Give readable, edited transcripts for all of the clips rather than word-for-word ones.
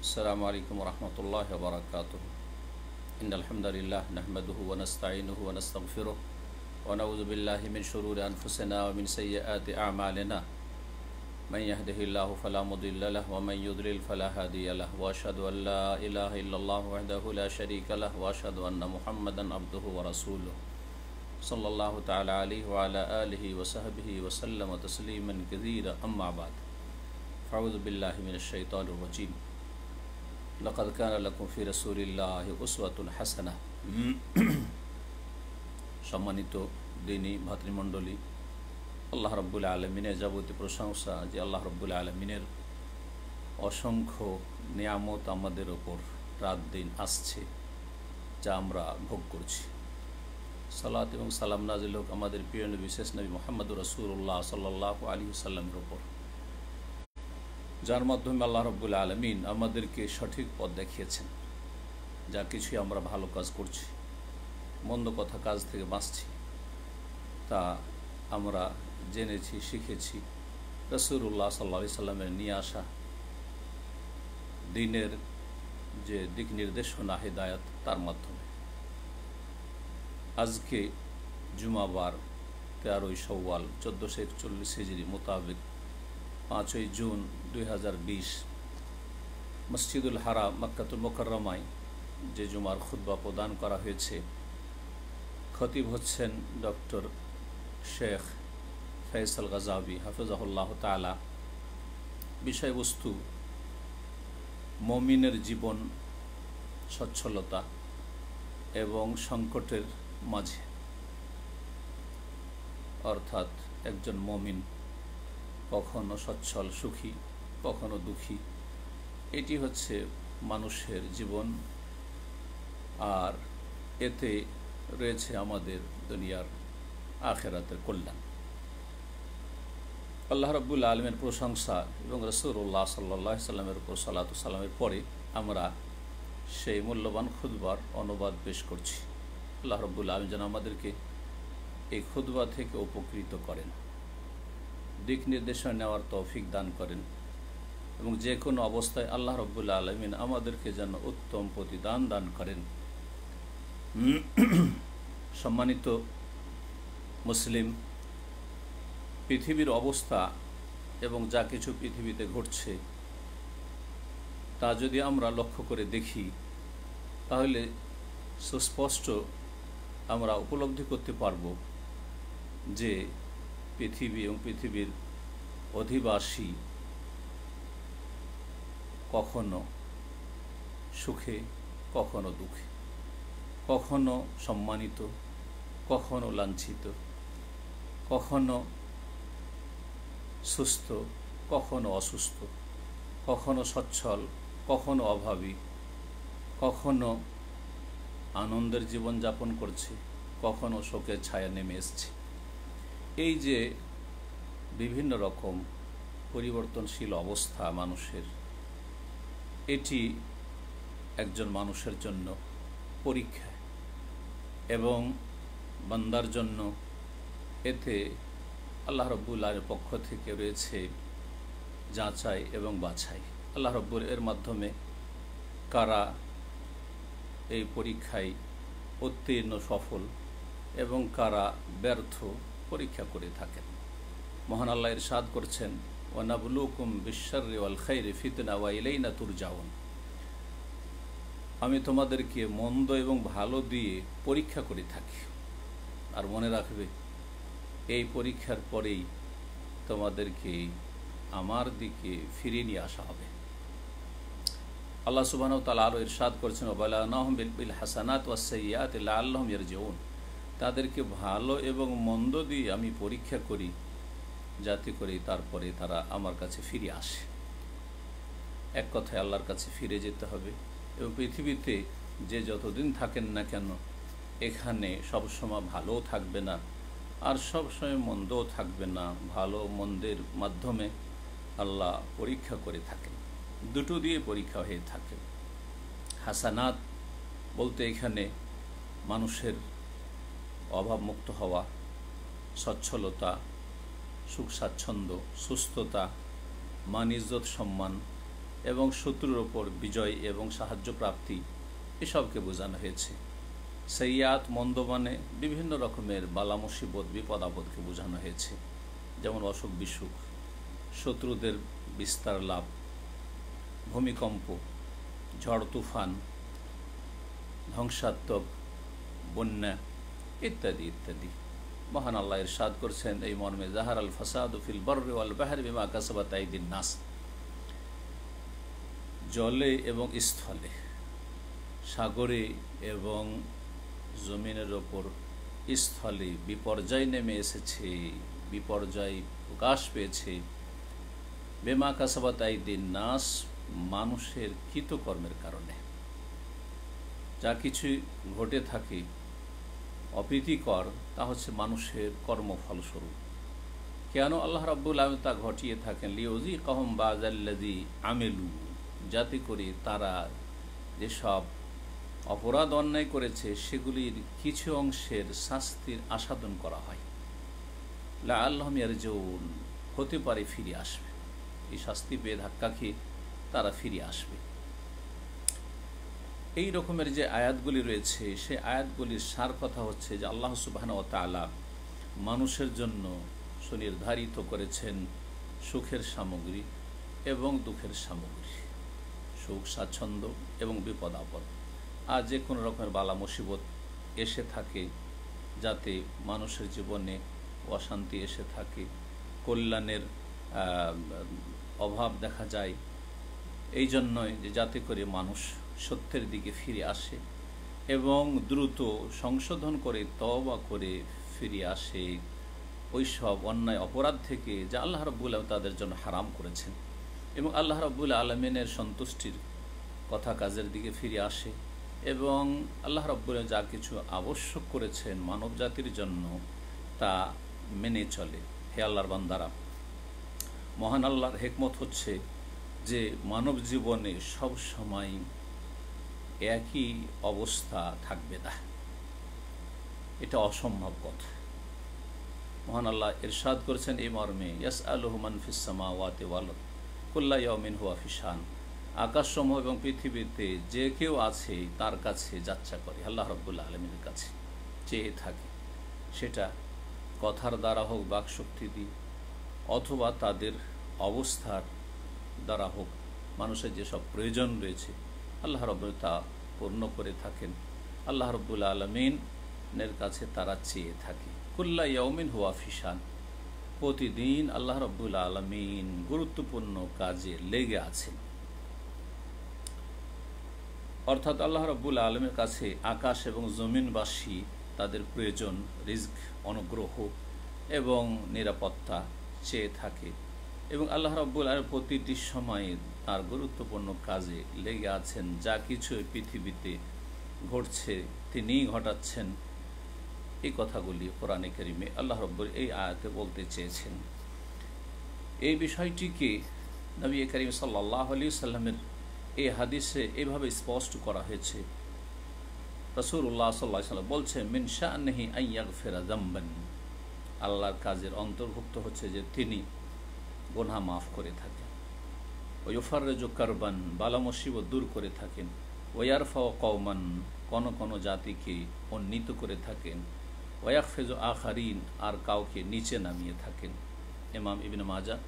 السلام عليكم ورحمة الله وبركاته. إن الحمد لله نحمده ونستعينه ونستغفره ونعوذ بالله من شرور أنفسنا ومن سيئات أعمالنا. من يهده الله فلا مضل له ومن يضلل فلا هادي له وأشهد أن لا إله إلا الله وحده لا شريك له وأشهد أن محمدا عبده ورسوله صلى الله تعالى عليه وعلى آله وصحبه وسلم تسليما كثيرا. أما بعد فأعوذ بالله من الشيطان الرجيم. لقد كان لكم في رسول الله أسوة حسنة. সম্মানিত দিনী ভাতৃমণ্ডলী, আল্লাহ রাব্বুল আলামিনের যাবতীয় প্রশংসা যে আল্লাহ রাব্বুল আলামিনের অসংখ্য নিয়ামত আমাদের ওপর রাত দিন আসছে, যা আমরা ভোগ করছি। সালাত এবং সালাম নাজিল হোক আমাদের প্রিয় নবী শেষ নবী মুহাম্মদুর রাসূলুল্লাহ সাল্লাল্লাহু আলাইহি ওয়াসাল্লামের ওপর, যার মাধ্যমে আল্লাহ রাব্বুল আলামিন আমাদেরকে সঠিক পথ দেখিয়েছেন। যা কিছুই আমরা ভালো কাজ করছি, মন্দ কথা কাজ থেকে বাঁচছি, তা আমরা জেনেছি, শিখেছি রাসূলুল্লাহ সাল্লাল্লাহু আলাইহি ওয়াসাল্লামের নিয়ে আসা দ্বীনের যে দিক নির্দেশনা, হিদায়াত, তার মাধ্যমে। আজকে জুমাবার 13ই শাওয়াল 1441 হিজরি মোতাবেক 5ই জুন 2020 মসজিদুল হারাম মক্কাতুল মুকাররমায় যে জুমার খুতবা প্রদান করা হয়েছে, খতিব হচ্ছেন ডক্টর শেখ ফয়সাল গাজাবি হাফিজাহুল্লাহ তাআলা। বিষয়বস্তু মুমিনের জীবন সচ্ছলতা এবং সংকটের মাঝে, অর্থাৎ একজন মুমিন কখনো সচ্ছল সুখী, কখনো দুঃখী। এটি হচ্ছে মানুষের জীবন, আর এতে রয়েছে আমাদের দুনিয়ার আখিরাতের কল্যাণ। আল্লাহ রাব্বুল আলামিনের প্রশংসা এবং রাসূলুল্লাহ সাল্লাল্লাহু আলাইহি ওয়াসাল্লামের উপর সালাতু সালামের পরে আমরা সেই মূল্যবান খুতবার অনুবাদ পেশ করছি। আল্লাহ রাব্বুল আলামিন যেন আমাদেরকে এই খুতবা থেকে উপকৃত করেন, দিক নির্দেশনা নেওয়ার তৌফিক দান করেন, এবং যে কোনো অবস্থায় আল্লাহ রাব্বুল আলামিন আমাদেরকে যেন উত্তম প্রতিদান দান করেন। সম্মানিত মুসলিম, পৃথিবীর অবস্থা এবং যা কিছু পৃথিবীতে ঘটছে তা যদি আমরা লক্ষ্য করে দেখি, তাহলে সুস্পষ্ট আমরা উপলব্ধি করতে পারব যে পৃথিবী এবং পৃথিবীর অধিবাসী কখনো সুখে, কখনো দুঃখে, কখনো সম্মানিত, কখনো লাঞ্ছিত, কখনো সুস্থ, কখনো অসুস্থ, কখনো সচ্ছল, কখনো অভাবী, কখনো আনন্দের জীবন যাপন করছে, কখনো শোকের ছায়া নেমে এসছে। এই যে বিভিন্ন রকম পরিবর্তনশীল অবস্থা মানুষের, এটি একজন মানুষের জন্য পরীক্ষা এবং বান্দার জন্য এতে আল্লাহ রাব্বুল আলামিনের পক্ষ থেকে রয়েছে যাচাই এবং বাছাই। আল্লাহ রাব্বুল এর মাধ্যমে কারা এই পরীক্ষায় উত্তীর্ণ সফল এবং কারা ব্যর্থ পরীক্ষা করে থাকেন। মহান আল্লাহ ইরশাদ করছেন, ওয়া নাবলুকুম বিশ-শাররি ওয়াল খাইরি ফিতনা ওয়া ইলাইনা তুরজাউন। আমি তোমাদেরকে মন্দ এবং ভালো দিয়ে পরীক্ষা করে থাকি, আর মনে রাখবে এই পরীক্ষার পরেই তোমাদেরকে আমার দিকে ফিরিয়ে নিয়ে আসা হবে। আল্লাহ সুবহানাহু ওয়া তাআলা আরো ইরশাদ করেছেন, ওয়া বালানাহুম বিল হাসানাত ওয়াস সাইয়্যাতি লাআল্লাহুম ইয়ারজিউন। তাদেরকে ভালো এবং মন্দ দিয়ে আমি পরীক্ষা করি, যাতে করে তারপরে তারা আমার কাছে ফিরে আসে। এক কথায় আল্লাহর কাছে ফিরে যেতে হবে। এবং পৃথিবীতে যে যতদিন থাকেন না কেন, এখানে সবসময় ভালোও থাকবে না, আর সবসময় মন্দও থাকবে না। ভালো মন্দের মাধ্যমে আল্লাহ পরীক্ষা করে থাকেন, দুটো দিয়ে পরীক্ষা হয়ে থাকে। হাসানাত বলতে এখানে মানুষের অভাবমুক্ত হওয়া, সচ্ছলতা, সুখ স্বাচ্ছন্দ্য, সুস্থতা, মান ইজ্জত সম্মান, এবং শত্রুর ওপর বিজয় এবং সাহায্য প্রাপ্তি এসবকে বোঝানো হয়েছে। সাইয়াত মন্দ মানে বিভিন্ন রকমের বালা মুসিবত বিপদ আপদকে বোঝানো হয়েছে, যেমন অসুখ বিসুখ, শত্রুদের বিস্তার লাভ, ভূমিকম্প, ঝড় তুফান, ধ্বংসাত্মক বন্যা ইত্যাদি ইত্যাদি। মহান আল্লাহ ইরশাদ করছেন এই মর্মে, জাহার আল ফাসাদু ফিল বাররি ওয়াল বাহরি বিমা কাসাবাত আইদিন নাস। জলে এবং স্থলে, সাগরে এবং জমিনের ওপর স্থলে বিপর্যয় নেমে এসেছে, বিপর্যয় প্রকাশ পেয়েছে বিমা কাসাবাত আইদিন নাস, মানুষের কৃতকর্মের কারণে। যা কিছু ঘটে থাকে অপ্রীতিকর, তা হচ্ছে মানুষের কর্মফলস্বরূপ। কেন আল্লাহ রাব্বুল আলামিন তা ঘটিয়ে থাকেন? লিউযীকাহুম বাযাল্লাযী আমিলু, যাতে করে তারা যেসব অপরাধ অন্যায় করেছে সেগুলির কিছু অংশের শাস্তির আস্বাদন করা হয়। লাআল্লাহুম ইয়ারজিউন, হতে পারে ফিরে আসবে, এই শাস্তি পেয়ে ধাক্কা খেয়ে তারা ফিরে আসবে। এই রকমের যে আয়াতগুলি রয়েছে, সেই আয়াতগুলির সার কথা হচ্ছে যে আল্লাহ সুবহানাহু ওয়া তাআলা মানুষের জন্য সুনির্ধারিত করেছেন সুখের সামগ্রী এবং দুঃখের সামগ্রী, সুখ স্বাচ্ছন্দ্য এবং বিপদ আপদ। আর যে কোনো রকমের বালা মুসিবত এসে থাকে, যাতে মানুষের জীবনে অশান্তি এসে থাকে, কল্যাণের অভাব দেখা যায়, এই জন্যই যে যাতে করে মানুষ সত্যের দিকে ফিরে আসে এবং দ্রুত সংশোধন করে তওবা করে ফিরে আসে ওই সব অন্যায় অপরাধ থেকে যা আল্লাহ রাব্বুল আলামিন তাদের জন্য হারাম করেছেন, এবং আল্লাহ রাব্বুল আলামিনের সন্তুষ্টির কথা কাজের দিকে ফিরে আসে, এবং আল্লাহ রাব্বুল আলামিন যা কিছু আবশ্যক করেছেন মানব জাতির জন্য তা মেনে চলে। হে আল্লাহর বান্দারা, মহান আল্লাহর হিকমত হচ্ছে যে মানব জীবনে সব সময় একই অবস্থা থাকবে না, এটা অসম্ভব কথা। মহান আল্লাহ ইরশাদ করেছেন এই মর্মে, ইয়াসআলুহু মান ফিস সামাওয়াতি ওয়াল আরদ কুল্লু ইয়াউমিন হুয়া ফি শান, আকাশসমূহ এবং পৃথিবীতে যে কেউ আছে তার কাছে যাচ্ছা করে, আল্লাহ রাব্বুল আলামিনের কাছে চেয়ে থাকে। সেটা কথার দ্বারা হোক, বাকশক্তি দিয়ে, অথবা তাদের অবস্থার দ্বারা হোক, মানুষের যেসব প্রয়োজন রয়েছে আল্লাহ রাব্বুল তা পূর্ণ করে থাকেন। আল্লাহ রাব্বুল আলামিনের কাছে তারা চেয়ে থাকে। কুল্লু ইয়াউমিন হুয়া ফি শান, প্রতিদিন আল্লাহ রাব্বুল আলামিন গুরুত্বপূর্ণ কাজে লেগে আছেন। অর্থাৎ আল্লাহ রাব্বুল আলামিনের কাছে আকাশ এবং জমিনবাসী তাদের প্রয়োজন, রিজক, অনুগ্রহ এবং নিরাপত্তা চেয়ে থাকে, এবং আল্লাহ রাব্বুল আলামিন প্রতিটি সময়ে তার গুরুত্বপূর্ণ কাজে লেগে আছেন। যা কিছু পৃথিবীতে ঘটছে তিনিই ঘটাচ্ছেন। এই কথাগুলি কোরআনে কারিমে আল্লাহ রাব্বুল এই আয়াতে বলতে চেয়েছেন। এই বিষয়টিকে নবী করিম সাল্লাল্লাহু আলাইহি ওয়াসাল্লামের এই হাদিসে এভাবে স্পষ্ট করা হয়েছে। রাসূলুল্লাহ সাল্লাল্লাহু আলাইহি ওয়াসাল্লাম বলছেন, মিন শাআনিহি আন ইয়াগফিরা যামবান, আল্লাহর কাজের অন্তর্ভুক্ত হচ্ছে যে তিনি গুনাহ মাফ করে থাকেন, ওয়া ইউফাররিজু কারবান, বালা মুসিবত দূর করে থাকেন, ওয়া ইয়ারফাউ কওমান, কোন কোন জাতিকে উন্নীত করে থাকেন, ওয়া ইয়াখফিজু আখারিন, আর কাউকে নিচে নামিয়ে থাকেন। ইমাম ইবনে মাজাহ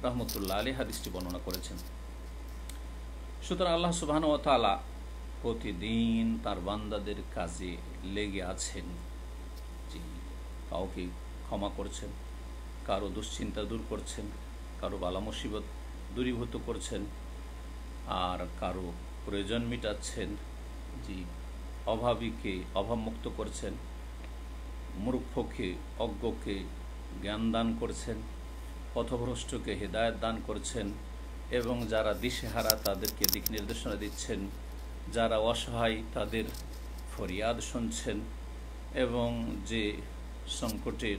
রাহমাতুল্লাহ আলাইহি হাদিসটি বর্ণনা করেছেন। সুতরাং আল্লাহ সুবহানাহু ওয়া তাআলা প্রতিদিন তার বান্দাদের কাজে লেগে আছেন, যে কাউকে ক্ষমা করছেন, কারো দুশ্চিন্তা দূর করছেন, কারো বালা মুসিবত দূরীভূত করছেন, আর কারো প্রয়োজন মেটাচ্ছেন, যে অভাবীকে অভাবমুক্ত করছেন, মূর্খকে অজ্ঞকে জ্ঞান দান করছেন, পথভ্রষ্টকে হেদায়েত দান করছেন, এবং যারা দিশেহারা তাদেরকে দিক নির্দেশনা দিচ্ছেন, যারা অসহায় তাদের ফরিয়াদ শুনছেন, এবং যে সংকটে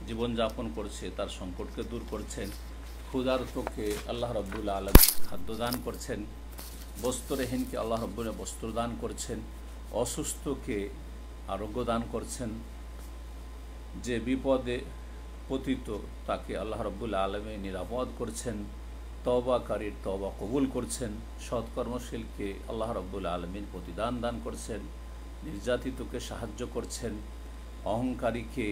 জীবনযাপন করছে তার সংকটকে দূর করছেন, ক্ষুধার্তকে আল্লাহ রাব্বুল আলামিন খাদ্য দান করছেন, বস্ত্রহীনকে আল্লাহ রাব্বুল বস্ত্র দান করছেন, অসুস্থকে আরোগ্য দান করছেন, যে বিপদে পতিত তাকে আল্লাহ রাব্বুল আলামিন নিরাপদ করছেন, তওবাকারীর তওবা কবুল করছেন, সৎকর্মশীলকে আল্লাহ রাব্বুল আলামিন প্রতিদান দান করছেন, নির্যাতিতকে সাহায্য করছেন, অহংকারীকে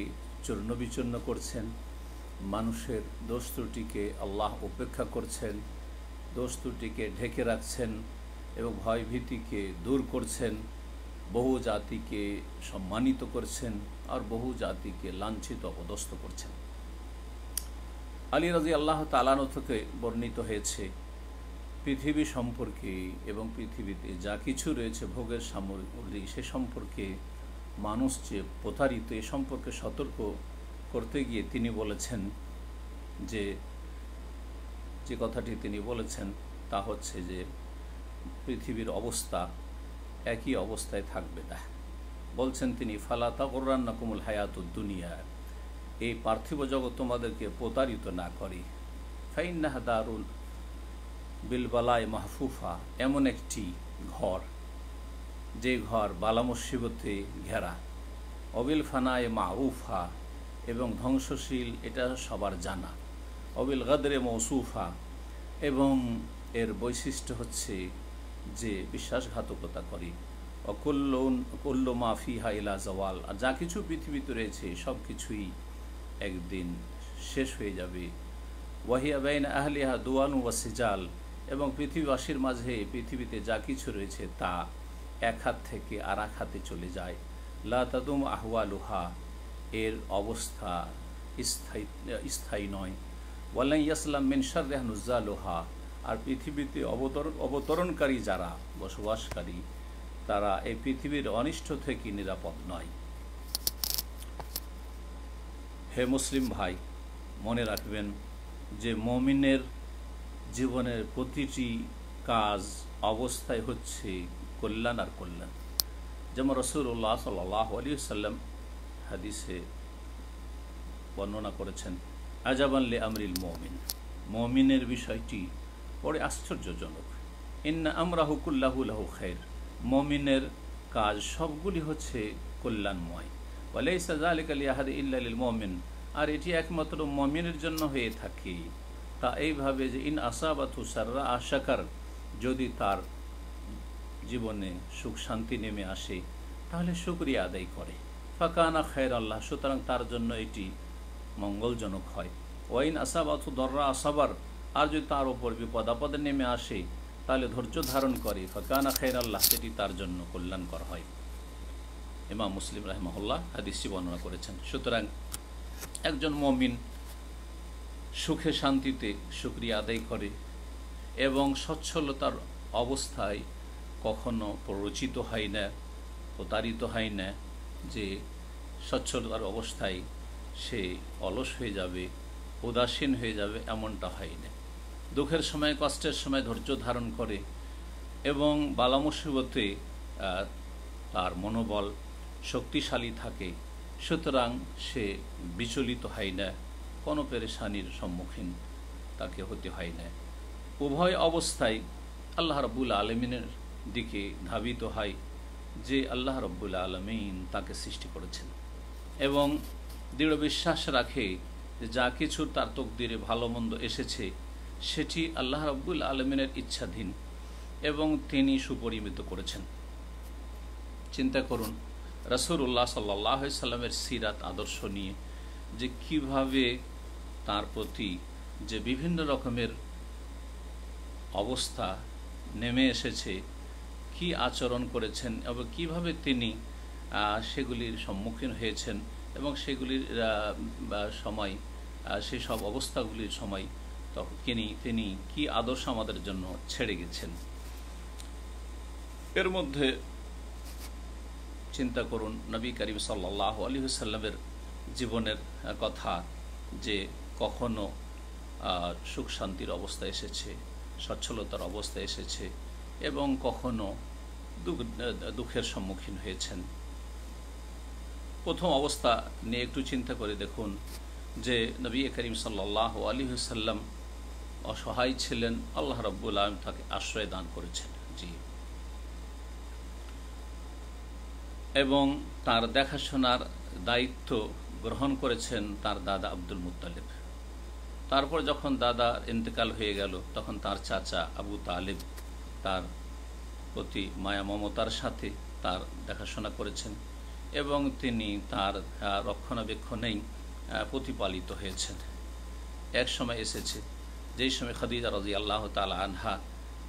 চূর্ণ বিচূর্ণ করছেন, মানুষের দোষ ত্রুটিকে আল্লাহ উপেক্ষা করছেন, দোষ ত্রুটিকে ঢেকে রাখছেন এবং ভয়ভীতিকে দূর করছেন, বহু জাতিকে সম্মানিত করছেন আর বহু জাতিকে লাঞ্ছিত অপদস্থ করছেন। আলী রাদিয়াল্লাহু তাআলা আনহু থেকে বর্ণিত হয়েছে, পৃথিবী সম্পর্কে এবং পৃথিবীতে যা কিছু রয়েছে ভোগের সামগ্রী সে সম্পর্কে মানুষ যে প্রতারিত এ সম্পর্কে সতর্ক করতে গিয়ে তিনি বলেছেন যে কথাটি তিনি বলেছেন তা হচ্ছে যে পৃথিবীর অবস্থা একই অবস্থায় থাকবে না। বলছেন তিনি, ফালা তাগুররান্নাকুমুল হায়াতুদ দুনিয়া, এই পার্থিব জগৎ তোমাদেরকে প্রতারিত না করে। ফাইন্নাহা দারুল বিলবালায় মাহফুফা, এমন একটি ঘর যে ঘর বালা মুসিবতে ঘেরা, অবিল ফানায় মাউফা, এবং ধ্বংসশীল এটা সবার জানা, অবিল গাদরে মৌসুফা, এবং এর বৈশিষ্ট্য হচ্ছে যে বিশ্বাসঘাতকতা করে, অকুল্ল মাফিহা ইলা জওয়াল, আর যা কিছু পৃথিবীতে রয়েছে সব কিছুই একদিন শেষ হয়ে যাবে। ওয়াহিয়া বাইনা আহলিহা দুয়ানু ওয়া সিজাল, এবং পৃথিবীবাসীর মাঝে পৃথিবীতে যা কিছু রয়েছে তা এক হাত থেকে আর এক হাতে চলে যায়। লা তাদুম আহওয়ালুহা, এর অবস্থা স্থায়ী নয়। ওয়ালাই ইয়াসলাম মিন শাররিহা নুজ্জালুহা, আর পৃথিবীতে অবতরণকারী যারা বসবাসকারী তারা এই পৃথিবীর অনিষ্ট থেকে নিরাপদ নয়। হে মুসলিম ভাই, মনে রাখবেন যে মুমিনের জীবনের প্রতিটি কাজ অবস্থায় হচ্ছে কল্যাণ আর কল্যাণ। যেমন রাসূলুল্লাহ সাল্লাল্লাহু আলাইহি ওয়াসাল্লাম হাদিসে বর্ণনা করেছেন, আজাবান লি আমরিল মুমিন, মুমিনের বিষয়টি বড় আশ্চর্যজনক। ইন্না আমরাহু কুল্লাহু লাহু খায়র, মুমিনের কাজ সবগুলি হচ্ছে কল্যাণময়। ওয়ালাইসা যালিকা লিআহাদি ইল্লা লিল মুমিন, আর এটি একমাত্র মুমিনের জন্য হয়ে থাকে। তা এইভাবে যে ইন আসাবাতু সাররা আশাকার, যদি তার জীবনে সুখ শান্তি নেমে আসে তাহলে শুকরিয়া আদায় করে, ফাকানা খায়র আল্লাহ, সুতরাং তার জন্য এটি মঙ্গলজনক হয়। ওয়াইন আসাবাতু দররা আসাবার, আর যদি তার ওপর বিপদ আপদে নেমে আসে তাহলে ধৈর্য ধারণ করে, ফাকানা খায়র আল্লাহ, এটি তার জন্য কল্যাণকর হয়। ইমাম মুসলিম রাহিমাহুল্লাহ হাদিসটি বর্ণনা করেছেন। সুতরাং একজন মুমিন সুখে শান্তিতে শুকরিয়া আদায় করে এবং সচ্ছলতার অবস্থায় কখনো প্ররোচিত হয় না, প্রতারিত হয় না যে সচ্ছলতার অবস্থায় সে অলস হয়ে যাবে, উদাসীন হয়ে যাবে, এমনটা হয় না। দুঃখের সময় কষ্টের সময় ধৈর্য ধারণ করে এবং বালা মুসিবতে তার মনোবল শক্তিশালী থাকে। সুতরাং সে বিচলিত হয় না, কোনো পেরেশানির সম্মুখীন তাকে হতে হয় না। উভয় অবস্থায় আল্লাহ রাব্বুল আলামিনের দিকে ধাবিত হয় যে আল্লাহ রাব্বুল আলামিন তাকে সৃষ্টি করেছেন এবং দৃঢ় বিশ্বাস রাখে যে যা কিছু তার তকদিরে ভালো মন্দ এসেছে সেটি আল্লাহ রাব্বুল আলামিনের ইচ্ছাধীন এবং তিনি সুপরিমিত করেছেন। চিন্তা করুন রাসূলুল্লাহ সাল্লাল্লাহু আলাইহি সাল্লামের সিরাত আদর্শ নিয়ে যে কিভাবে তার প্রতি যে বিভিন্ন রকমের অবস্থা নেমে এসেছে, কি আচরণ করেছেন এবং কিভাবে তিনি সেগুলির সম্মুখীন হয়েছেন এবং সেগুলির সময় সেসব অবস্থাগুলির সময় তিনি কি আদর্শ আমাদের জন্য ছেড়ে গেছেন। এর মধ্যে চিন্তা করুন নবী করিম সাল্লাল্লাহু আলাইহি ওয়াসাল্লামের জীবনের কথা, যে কখনো সুখ শান্তির অবস্থা এসেছে, সচ্ছলতার অবস্থা এসেছে এবং কখনো দুঃখের সম্মুখীন হয়েছেন। প্রথম অবস্থা নিয়ে একটু চিন্তা করে দেখুন যে নবী করিম সাল্লাল্লাহু আলাইহি ওয়াসাল্লাম অসহায় ছিলেন, আল্লাহ রাব্বুল আলামিন তাকে আশ্রয় দান করেছেন, জি, এবং তার দেখাশোনার দায়িত্ব গ্রহণ করেছেন তার দাদা আব্দুল মুত্তালিব। তারপর যখন দাদা ইন্তেকাল হয়ে গেল তখন তার চাচা আবু তালেব তার প্রতি মায়া মমতার সাথে তার দেখাশোনা করেছেন এবং তিনি তার রক্ষণাবেক্ষণেই প্রতিপালিত হয়েছেন। এক সময় এসেছে যেই সময় খাদিজা রাদিয়াল্লাহু তাআলা আনহা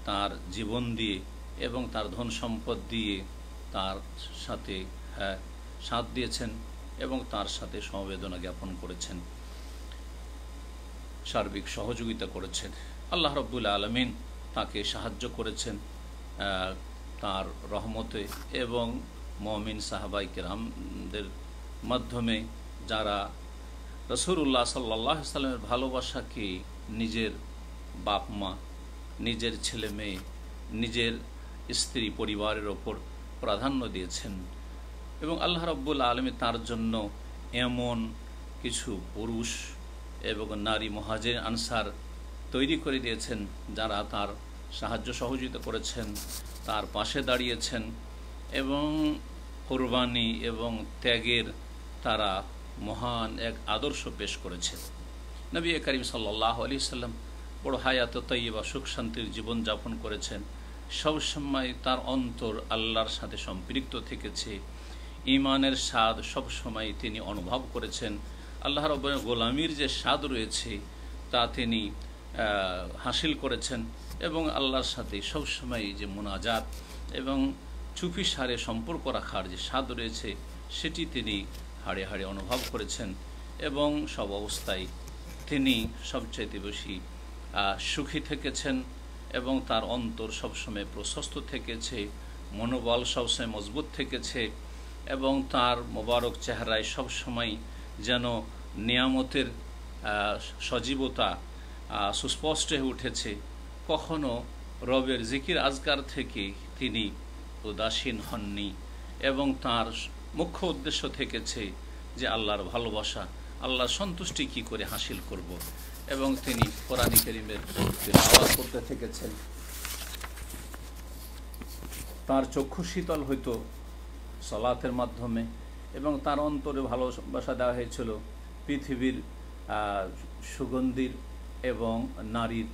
তার জীবন দিয়ে এবং তার ধন সম্পদ দিয়ে তার সাথে সাথ দিয়েছেন এবং তার সাথে সমবেদনা জ্ঞাপন করেছেন, সার্বিক সহযোগিতা করেছেন। আল্লাহ রাব্বুল আলামিন তাকে সাহায্য করেছেন তার রহমতে এবং মুমিন সাহাবায়ে কেরামদের মাধ্যমে, যারা রাসূলুল্লাহ সাল্লাল্লাহু আলাইহি ওয়াসাল্লামের ভালোবাসাকে নিজের বাপ মা, নিজের ছেলে মেয়ে, নিজের স্ত্রী পরিবারের ওপর প্রাধান্য দিয়েছেন এবং আল্লাহ রাব্বুল আলামিন তার জন্য এমন কিছু পুরুষ এবং নারী মুহাজির আনসার তৈরি করে দিয়েছেন যারা তার সাহায্য সহযোগিতা করেছেন, তার পাশে দাঁড়িয়েছেন এবং কোরবানি এবং ত্যাগের তারা মহান এক আদর্শ পেশ করেছেন। নবী করিম সাল্লাল্লাহু আলাইহি সাল্লাম বড় হায়াত তাইয়্যিবা সুখ শান্তির জীবন যাপন করেছেন। সবসময় তার অন্তর আল্লাহর সাথে সম্পৃক্ত থেকেছে, ঈমানের স্বাদ সবসময় তিনি অনুভব করেছেন। আল্লাহ রাব্বুল গোলামির যে স্বাদ রয়েছে তা তিনি হাসিল করেছেন এবং আল্লাহর সাথে সবসময় যে মুনাজাত এবং চুপি সারে সম্পর্ক রাখার যে স্বাদ রয়েছে সেটি তিনি হাড়ে হাড়ে অনুভব করেছেন এবং সব অবস্থায় তিনি সবচাইতে বেশি সুখী থেকেছেন এবং তার অন্তর সবসময় প্রশস্ত থেকেছে, মনোবল সবসময় মজবুত থেকেছে এবং তার মোবারক চেহারায় সবসময় যেন নিয়ামতের সজীবতা সুস্পষ্ট হয়ে উঠেছে। কখনো রবের জিকির আজকার থেকে তিনি উদাসীন হননি এবং তার মুখ্য উদ্দেশ্য থেকেছে যে আল্লাহর ভালোবাসা, আল্লাহর সন্তুষ্টি কি করে হাসিল করব এবং তিনি কোরআন কারীমের তিলাওয়াত করতে থেকেছেন। তার চক্ষু শীতল হইতো সালাতের মাধ্যমে এবং তার অন্তরে ভালোবাসা দেওয়া হয়েছিল পৃথিবীর সুগন্ধির এবং নারীর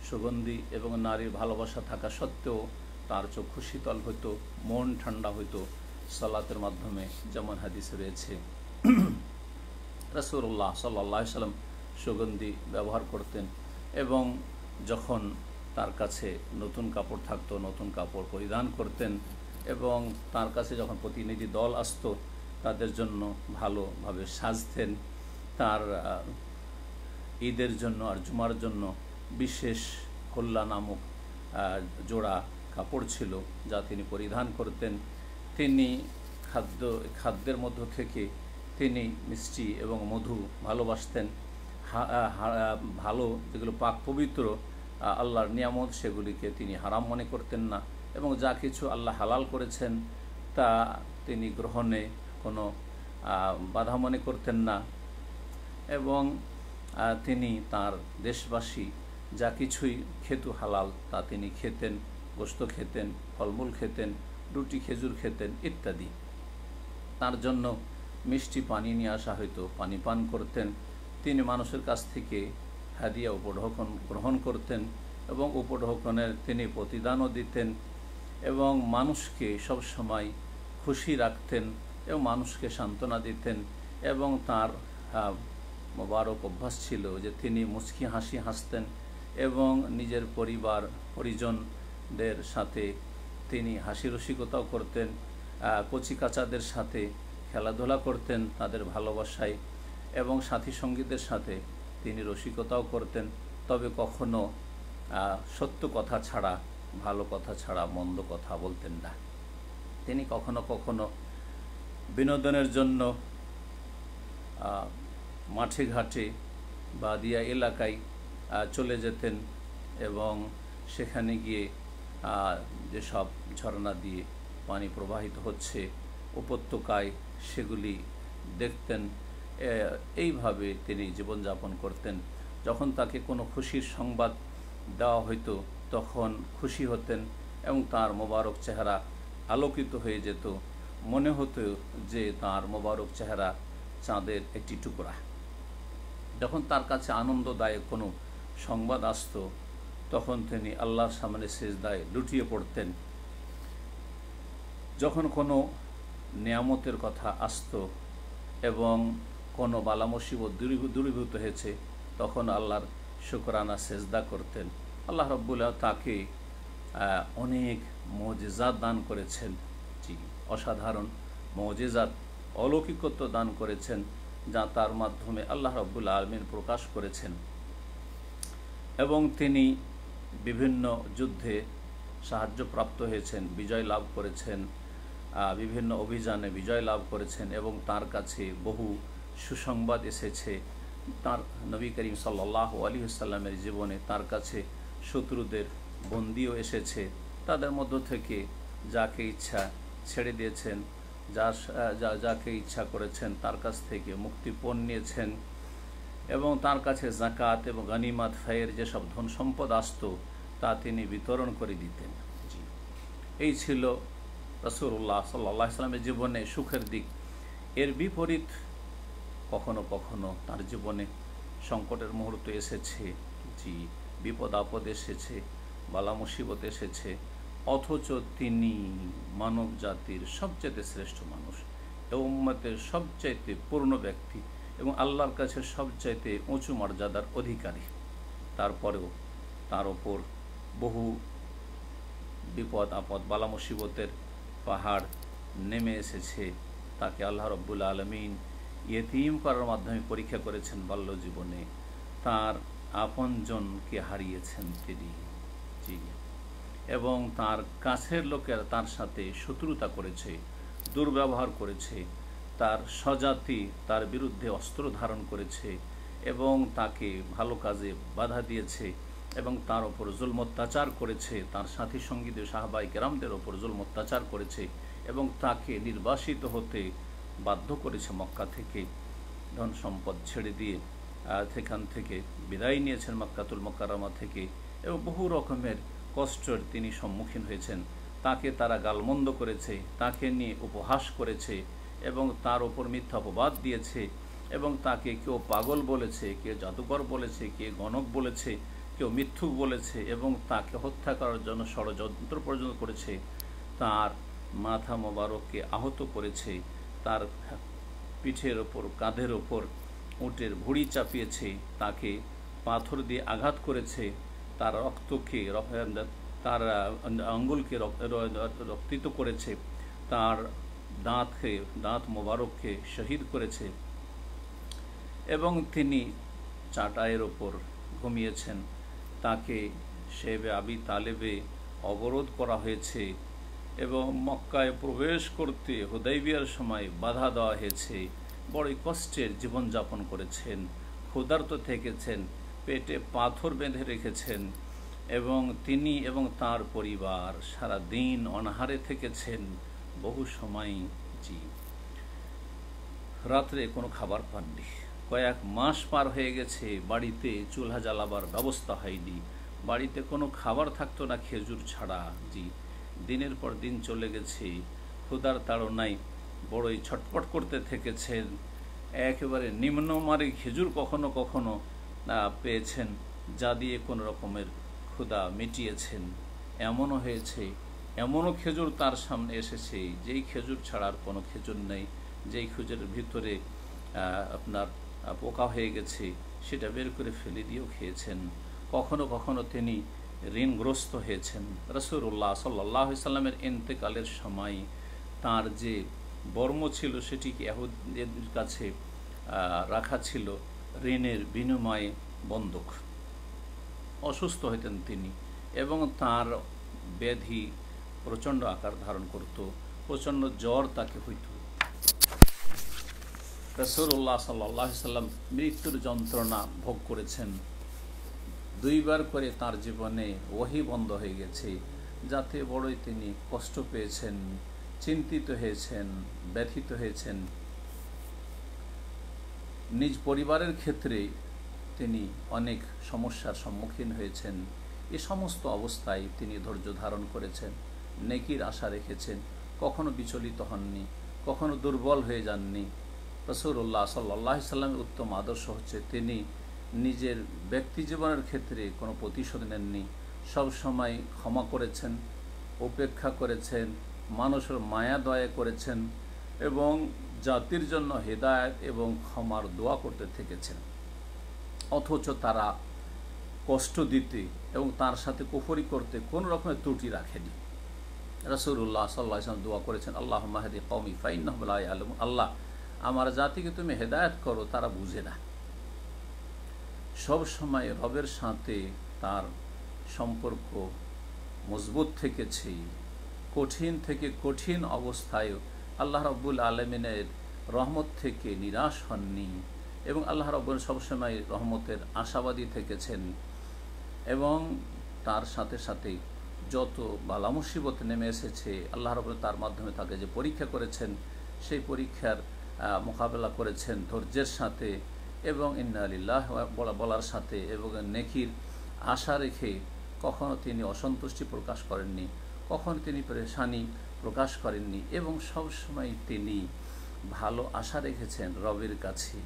সুগন্ধি এবং নারীর ভালোবাসা থাকা সত্ত্বেও তার চক্ষু শীতল হইতো, মন ঠান্ডা হইতো সালাতের মাধ্যমে, যেমন হাদিসে রয়েছে। রাসূলুল্লাহ সাল্লাল্লাহু আলাইহি সাল্লাম সুগন্ধি ব্যবহার করতেন এবং যখন তার কাছে নতুন কাপড় থাকতো নতুন কাপড় পরিধান করতেন এবং তার কাছে যখন প্রতিনিধি দল আসতো তাদের জন্য ভালোভাবে সাজতেন। তার ঈদের জন্য আর জুমার জন্য বিশেষ কল্লা নামক জোড়া কাপড় ছিল যা তিনি পরিধান করতেন। তিনি খাদ্যের মধ্য থেকে তিনি মিষ্টি এবং মধু ভালোবাসতেন। ভালো যেগুলো পাক পবিত্র আল্লাহর নিয়ামত সেগুলিকে তিনি হারাম মনে করতেন না এবং যা কিছু আল্লাহ হালাল করেছেন তা তিনি গ্রহণে কোনো বাধা মনে করতেন না এবং তিনি তার দেশবাসী যা কিছুই খেত হালাল তা তিনি খেতেন, গোশত খেতেন, ফলমূল খেতেন, রুটি খেজুর খেতেন ইত্যাদি। তার জন্য মিষ্টি পানি নিয়ে আসা হয়তো, পানি পান করতেন। তিনি মানুষের কাছ থেকে হাদিয়া উপঢৌকন গ্রহণ করতেন এবং উপঢৌকনের তিনি প্রতিদানও দিতেন এবং মানুষকে সবসময় খুশি রাখতেন এবং মানুষকে সান্ত্বনা দিতেন এবং তার মোবারক অভ্যাস ছিল যে তিনি মুচকি হাসি হাসতেন এবং নিজের পরিবার পরিজনদের সাথে তিনি হাসি রসিকতাও করতেন, কচিকাচাদের সাথে খেলাধুলা করতেন তাদের ভালোবাসায় এবং সাথী সঙ্গীদের সাথে তিনি রসিকতাও করতেন। তবে কখনো সত্য কথা ছাড়া, ভালো কথা ছাড়া মন্দ কথা বলতেন না। তিনি কখনো কখনো বিনোদনের জন্য মাঠে ঘাটে বা দিয়া এলাকায় চলে যেতেন এবং সেখানে গিয়ে যেসব ঝর্ণা দিয়ে পানি প্রবাহিত হচ্ছে উপত্যকায় সেগুলি দেখতেন। এইভাবে তিনি জীবনযাপন করতেন। যখন তাকে কোনো খুশির সংবাদ দেওয়া হইতো তখন খুশি হতেন এবং তার মোবারক চেহারা আলোকিত হয়ে যেত, মনে হতো যে তার মোবারক চেহারা চাঁদের একটি টুকরা। যখন তার কাছে আনন্দদায়ক কোনো সংবাদ আসতো তখন তিনি আল্লাহর সামনে সিজদায় লুটিয়ে পড়তেন। যখন কোনো নিয়ামতের কথা আসতো এবং কোনো বালা মুসিবত দূরীভূত হয়েছে তখন আল্লাহর শুকরানা সেজদা করতেন। আল্লাহ রাব্বুল আলামিন তাকে অনেক মুজিজাত দান করেছেন, জি, অসাধারণ মুজিজাত, অলৌকিকত্ব দান করেছেন, যা তার মাধ্যমে আল্লাহ রাব্বুল আলামিন প্রকাশ করেছেন। এবং তিনি বিভিন্ন যুদ্ধে সাহায্যপ্রাপ্ত হয়েছেন, বিজয় লাভ করেছেন, বিভিন্ন অভিযানে বিজয় লাভ করেছেন এবং তার কাছে বহু সুসংবাদ এসেছে। তার নবী করিম সাল্লাল্লাহু আলাইহি ওয়াসাল্লামের জীবনে তার কাছে শত্রুদের বন্দিও এসেছে, তাদের মধ্য থেকে যাকে ইচ্ছা ছেড়ে দিয়েছেন, যাকে ইচ্ছা করেছেন তার কাছ থেকে মুক্তিপণ নিয়েছেন এবং তার কাছে যাকাত এবং গনিমত ফায়ের যেসব ধন সম্পদ আসত তা তিনি বিতরণ করে দিতেন। জি, এই ছিল রাসূলুল্লাহ সাল্লাল্লাহু আলাইহি ওয়াসাল্লামের জীবনে সুখের দিক। এর বিপরীত কখনো কখনো তার জীবনে সংকটের মুহূর্ত এসেছে, জি, বিপদ আপদ এসেছে, বালা মুসিবত এসেছে, অথচ তিনি মানব জাতির সবচেয়ে শ্রেষ্ঠ মানুষ, এ উম্মতের সবচাইতে পূর্ণ ব্যক্তি এবং আল্লাহর কাছে সবচাইতে উঁচু মর্যাদার অধিকারী। তারপরেও তার ওপর বহু বিপদ আপদ বালা মুসিবতের পাহাড় নেমে এসেছে। তাকে আল্লাহ রাব্বুল আলামিন ইয়েতিম করার মাধ্যমে পরীক্ষা করেছেন বাল্য জীবনে, তার আপনজনকে হারিয়েছেন তিনি, জি, এবং তার কাছের লোকেরা তার সাথে শত্রুতা করেছে, দুর্ব্যবহার করেছে, তার স্বজাতি তার বিরুদ্ধে অস্ত্র ধারণ করেছে এবং তাকে ভালো কাজে বাধা দিয়েছে এবং তার ওপর জুলম অত্যাচার করেছে, তার সাথী সঙ্গীদের সাহাবায়ে কেরামদের ওপর জুলম অত্যাচার করেছে এবং তাকে নির্বাসিত হতে বাধ্য করেছে। মক্কা থেকে ধন সম্পদ ছেড়ে দিয়ে সেখান থেকে বিদায় নিয়েছেন মক্কাতুল মুকাররমা থেকে এবং বহু রকমের কষ্টের তিনি সম্মুখীন হয়েছেন। তাকে তারা গালমন্দ করেছে, তাকে নিয়ে উপহাস করেছে এবং তার ওপর মিথ্যা অপবাদ দিয়েছে এবং তাকে কেউ পাগল বলেছে, কেউ জাদুকর বলেছে, কেউ গণক বলেছে, কেউ মিথ্যুক বলেছে এবং তাকে হত্যা করার জন্য ষড়যন্ত্র পর্যন্ত করেছে। তার মাথা মোবারককে আহত করেছে, তার পিঠের ওপর কাঁধের ওপর উটের ভুঁড়ি চাপিয়েছে, তাকে পাথর দিয়ে আঘাত করেছে, তার রক্তকে তার আঙ্গুলকে রক্তিত করেছে, তার দাঁত মোবারককে শহীদ করেছে এবং তিনি চাটাইয়ের ওপর ঘুমিয়েছেন। তাকে শেবে আবি তালেবে অবরোধ করা হয়েছে এবং মক্কায় প্রবেশ করতে হুদাইবিয়ার সময় বাধা দেওয়া হয়েছে। বড়ই কষ্টের জীবনযাপন করেছেন, ক্ষুধার্ত থেকেছেন, পেটে পাথর বেঁধে রেখেছেন এবং তিনি এবং তার পরিবার সারা দিন অনাহারে থেকেছেন। বহু সময়, জি, রাত্রে কোনো খাবার পাননি, কয়েক মাস পার হয়ে গেছে, বাড়িতে চুলহা জ্বালাবার ব্যবস্থা হয়নি, বাড়িতে কোনো খাবার থাকতো না খেজুর ছাড়া। জি, দিনের পর দিন চলে গেছে, ক্ষুধার তাড়নায় বড়ই ছটপট করতে থেকেছেন। একেবারে নিম্নমানের খেজুর কখনো কখনো পেয়েছেন, যা দিয়ে কোনো রকমের ক্ষুধা মিটিয়েছেন। এমনও হয়েছে, এমনও খেজুর তার সামনে এসেছে যেই খেজুর ছাড়া আর কোনো খেজুর নেই, যেই খেজুরের ভিতরে আপনার পোকা হয়ে গেছে সেটা বের করে ফেলে দিয়েও খেয়েছেন। কখনো কখনো তিনি ঋণগ্রস্ত হয়েছেন। রাসূলুল্লাহ সাল্লাল্লাহু আলাইহি সাল্লামের ইন্তেকালের সময় তার যে বর্ম ছিল সেটিকে ইহুদীদের কাছে রাখা ছিল ঋণের বিনিময়ে বন্ধক। অসুস্থ হতেন তিনি এবং তার ব্যাধি প্রচণ্ড আকার ধারণ করত, প্রচণ্ড জ্বর তাকে হইত। রাসূলুল্লাহ সাল্লাল্লাহু আলাইহি সাল্লাম মৃত্যুর যন্ত্রণা ভোগ করেছেন। দুইবার করে তার জীবনে ওহী বন্ধ হয়ে গেছে, যাতে বড়ই তিনি কষ্ট পেয়েছেন, চিন্তিত হয়েছেন, ব্যথিত হয়েছেন। নিজ পরিবারের ক্ষেত্রে তিনি অনেক সমস্যার সম্মুখীন হয়েছেন। এ সমস্ত অবস্থায় তিনি ধৈর্য ধারণ করেছেন, নেকির আশা রেখেছেন, কখনো বিচলিত হননি, কখনো দুর্বল হয়ে যাননি। রাসূলুল্লাহ সাল্লাল্লাহু আলাইহি সাল্লামের উত্তম আদর্শ হচ্ছে তিনি নিজের ব্যক্তি জীবনের ক্ষেত্রে কোনো প্রতিশোধ নেননি, সবসময় ক্ষমা করেছেন, উপেক্ষা করেছেন, মানুষের মায়া দয়া করেছেন এবং জাতির জন্য হেদায়েত এবং ক্ষমার দোয়া করতে থেকেছেন। অথচ তারা কষ্ট দিতে এবং তার সাথে কুফরি করতে কোনো রকমের ত্রুটি রাখেনি। রাসূলুল্লাহ সাল্লাল্লাহু আলাইহি ওয়াসাল্লাম দোয়া করেছেন, আল্লাহুম্মা হাদি কওমি ফাইন্নাহুম লা ইয়ালামুন, আল্লাহ আমার জাতিকে তুমি হেদায়েত করো, তারা বুঝে না। সব সময় রবের সাথে তার সম্পর্ক মজবুত থেকেছে, কঠিন থেকে কঠিন অবস্থায় আল্লাহ রাব্বুল আলামিনের রহমত থেকে নিরাশ হননি এবং আল্লাহ রাব্বুল সবসময় রহমতের আশাবাদী থেকেছেন এবং তার সাথে সাথে যত বালা মুসিবত নেমে এসেছে আল্লাহ রাব্বুল তার মাধ্যমে তাকে যে পরীক্ষা করেছেন সেই পরীক্ষার মোকাবেলা করেছেন ধৈর্যের সাথে এবং ইন্না লিল্লাহি বলার সাথে এবং নেকির আশা রেখে। কখনো তিনি অসন্তুষ্টি প্রকাশ করেননি, কখনো তিনি পেরেশানি প্রকাশ করেননি এবং সবসময় তিনি ভালো আশা রেখেছেন রবের কাছে।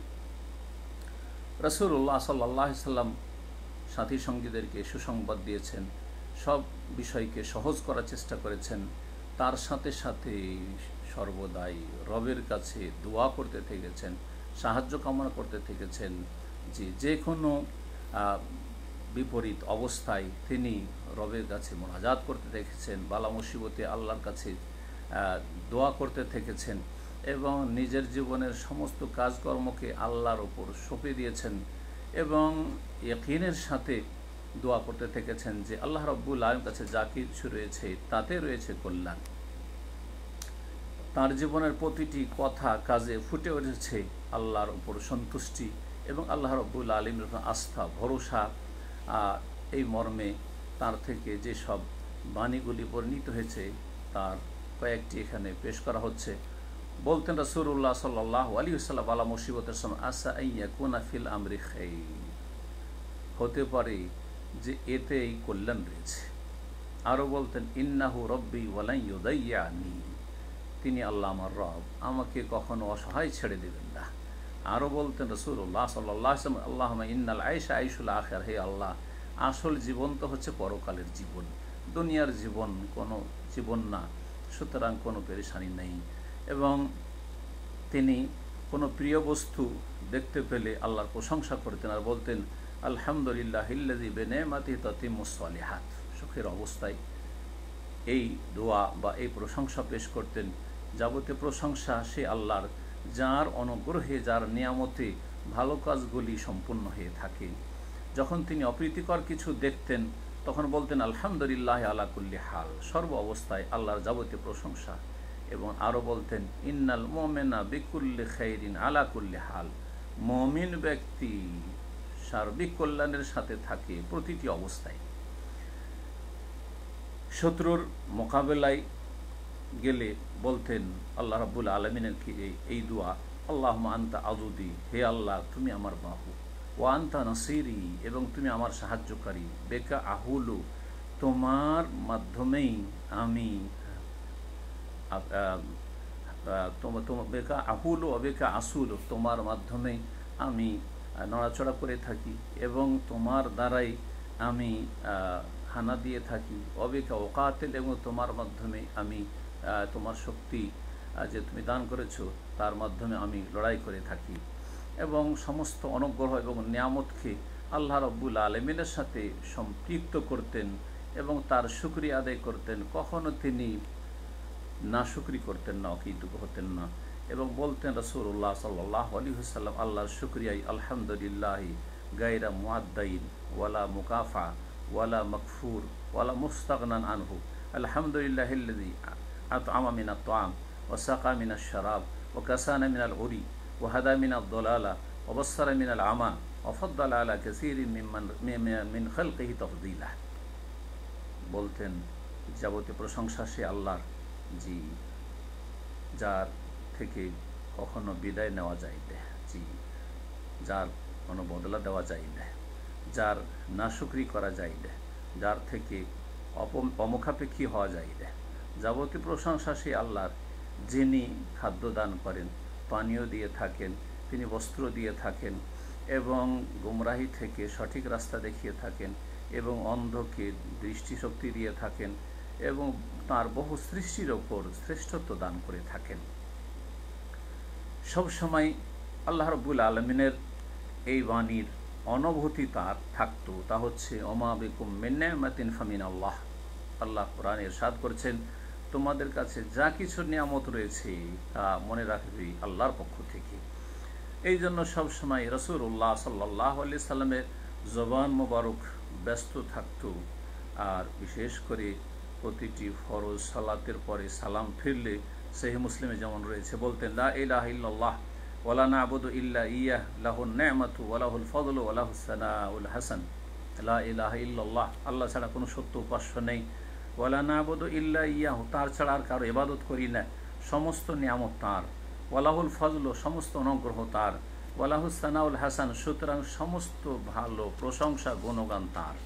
রাসূলুল্লাহ সাল্লাল্লাহু আলাইহি সাল্লাম সাথী সঙ্গীদেরকে সুসংবাদ দিয়েছেন, সব বিষয়কে সহজ করার চেষ্টা করেছেন, তার সাথে সাথে সর্বদাই রবের কাছে দোয়া করতে থেকেছেন, সাহায্য কামনা করতে থেকেছেন। যে কোনো বিপরীত অবস্থায় তিনি রবের কাছে মোনাজাত করতে থেকেছেন, বালা মুসিবতে আল্লাহর কাছে দোয়া করতে থেকেছেন এবং নিজের জীবনের সমস্ত কাজকর্মকে আল্লাহর ওপর সঁপে দিয়েছেন এবং ইয়াকিনের সাথে দোয়া করতে থেকেছেন যে আল্লাহ রাব্বুল আলামিনের কাছে যা কিছু রয়েছে তাতে রয়েছে কল্যাণ। তার জীবনের প্রতিটি কথা কাজে ফুটে উঠেছে আল্লাহর উপর সন্তুষ্টি এবং আল্লাহ রাব্বুল আলামিনের উপর আস্থা ভরসা। এই মর্মে তার থেকে যেসব বাণীগুলি বর্ণিত হয়েছে তার কয়েকটি এখানে পেশ করা হচ্ছে। বলতেন রাসূলুল্লাহ সাল্লাল্লাহু আলাইহি ওয়াসাল্লাম বালা মুসিবতের সময় আসা আইয়াকুনা ফিল আমরি খাইর, হতে পারে যে এতেই কল্যাণ রয়েছে। আরও বলতেন ইন্নাহু রব্বি ওয়ালা ইউদাইয়ানি, তিনি আল্লাহ আমার রব, আমাকে কখনো অসহায় ছেড়ে দেবেন না। আরও বলতেন রাসূলুল্লাহ সাল্লাল্লাহু আলাইহি ওয়াসাল্লাম আল্লাহুম্মা ইন্নাল আইশা আইশুল আখির, হে আল্লাহ আসল জীবন তো হচ্ছে পরকালের জীবন, দুনিয়ার জীবন কোনো জীবন না, সুতরাং কোনো পেরেশানি নেই। এবং তিনি কোনো প্রিয় বস্তু দেখতে পেলে আল্লাহর প্রশংসা করতেন আর বলতেন আলহামদুলিল্লাহিল্লাযী বিনি'মাতিহি তাতিম্মুস সালিহাত, সুখের অবস্থায় এই দোয়া বা এই প্রশংসা পেশ করতেন। যাবতীয় প্রশংসা সে আল্লাহর, যার অনুগ্রহে যার নিয়ামতে ভালো কাজগুলি সম্পূর্ণ হয়ে থাকে। যখন তিনি অপ্রীতিকর কিছু দেখতেন তখন বলতেন আলহামদুলিল্লাহি আলা কুল্লি হাল, সর্ব অবস্থায় আল্লাহর যাবতীয় প্রশংসা। এবং আরও বলতেন ইন্নাল মুমিনা বিকুল্লি খাইরিন আলা কুল্লি হাল, মুমিন ব্যক্তি সার্বিক কল্যাণের সাথে থাকে প্রতিটি অবস্থায়। শত্রুর মোকাবেলায় গেলে বলতেন আল্লাহ রাব্বুল আলামিনের এই দোয়া, আল্লাহুম্মা আনতা আযুদি, হে আল্লাহ তুমি আমার বাহু, ওয়া আনতা নাসিরি, এবং তুমি আমার সাহায্যকারী, বেকা আহুলু, তোমার মাধ্যমেই আমি বেকা আহুলু অবেকা আসুল, তোমার মাধ্যমেই আমি নড়াচড়া করে থাকি এবং তোমার দ্বারাই আমি হানা দিয়ে থাকি, অবেকা ওকাতেল, এবং তোমার মাধ্যমে আমি তোমার শক্তি যে তুমি দান করেছো তার মাধ্যমে আমি লড়াই করে থাকি। এবং সমস্ত অনুগ্রহ এবং নিয়ামতকে আল্লাহ রাব্বুল আলামিনের সাথে সম্পৃক্ত করতেন এবং তার শুকরিয়া আদায় করতেন, কখনো তিনি নাশুকরি করতেন না, অকৃতজ্ঞ হতেন না। এবং বলতেন রাসূলুল্লাহ সাল্লাল্লাহু আলাইহি ওয়াসাল্লাম আল্লাহর শুকরিয়ায় আলহামদুলিল্লাহি গায়রা মুআদ্দাইন ওয়ালা মুকাফা ওয়ালা মাগফুর ওয়ালা মুস্তাগনান আনহু, আলহামদুলিল্লাহিল্লাযী আত'আমা মিনাত তা'আম ওয়া সাকা মিনাশ শারাব ওয়া কাসানা মিনাল উরি ওয়া হাদা মিনাদ দালালা ওয়া বাসসারা মিনাল আমা ওয়া ফাদ্দালা আলা কাসীরিন মিন খালকিহি তাফদীলা। বলতেন যাবতীয় প্রশংসা সে আল্লাহর, যার থেকে কখনো বিদায় নেওয়া যায় না, যার কোনো বদলা দেওয়া যায় না, যার নাশুকরি করা যায় না, যার থেকে অমুখাপেক্ষী হওয়া যায় না। যাবতীয় প্রশংসা সে আল্লাহর, যিনি খাদ্য দান করেন, পানীয় দিয়ে থাকেন, তিনি বস্ত্র দিয়ে থাকেন এবং গুমরাহি থেকে সঠিক রাস্তা দেখিয়ে থাকেন এবং অন্ধকে দৃষ্টিশক্তি দিয়ে থাকেন এবং তার বহু সৃষ্টির ওপর শ্রেষ্ঠত্ব দান করে থাকেন। সবসময় আল্লাহ রাব্বুল আলামিনের এই বাণীর অনুভূতি তার থাকতো, তা হচ্ছে ওমা বিকুম মিন নি'মাতিন ফামিন আল্লাহ। আল্লাহ কোরআনে ইরশাদ করেছেন, তোমাদের কাছে যা কিছু নিয়ামত রয়েছে তা মনে রাখবে আল্লাহর পক্ষ থেকে। এই জন্য সবসময় রাসূলুল্লাহ সাল্লাল্লাহু আলাইহি সাল্লামের জবান মোবারক ব্যস্ত থাকত। আর বিশেষ করে প্রতিটি ফরজ সালাতের পরে সালাম ফিরলে সহিহ মুসলিমে যেমন রয়েছে, বলতেন লা ইলাহা ইল্লাল্লাহ ওয়ালা না'বুদু ইল্লা ইয়্যাহ লাহুন নি'মাতু ওয়া লাহুল ফাদলু ওয়া লাহুস সানাউল হাসান। লা ইলাহা ইল্লাল্লাহ, আল্লাহ ছাড়া কোনো সত্য উপাস্য নেই। ওয়ালা না'বুদু ইল্লা ইয়্যাহু, তার ছাড়া আর কারো ইবাদত করি না। সমস্ত নিয়ামত তার। ওয়ালাহুল ফাজলু, সমস্ত অনুগ্রহ তার। ওয়ালাহুস সানাউল হাসান, সুতরাং সমস্ত ভালো প্রশংসা গুণগান তার।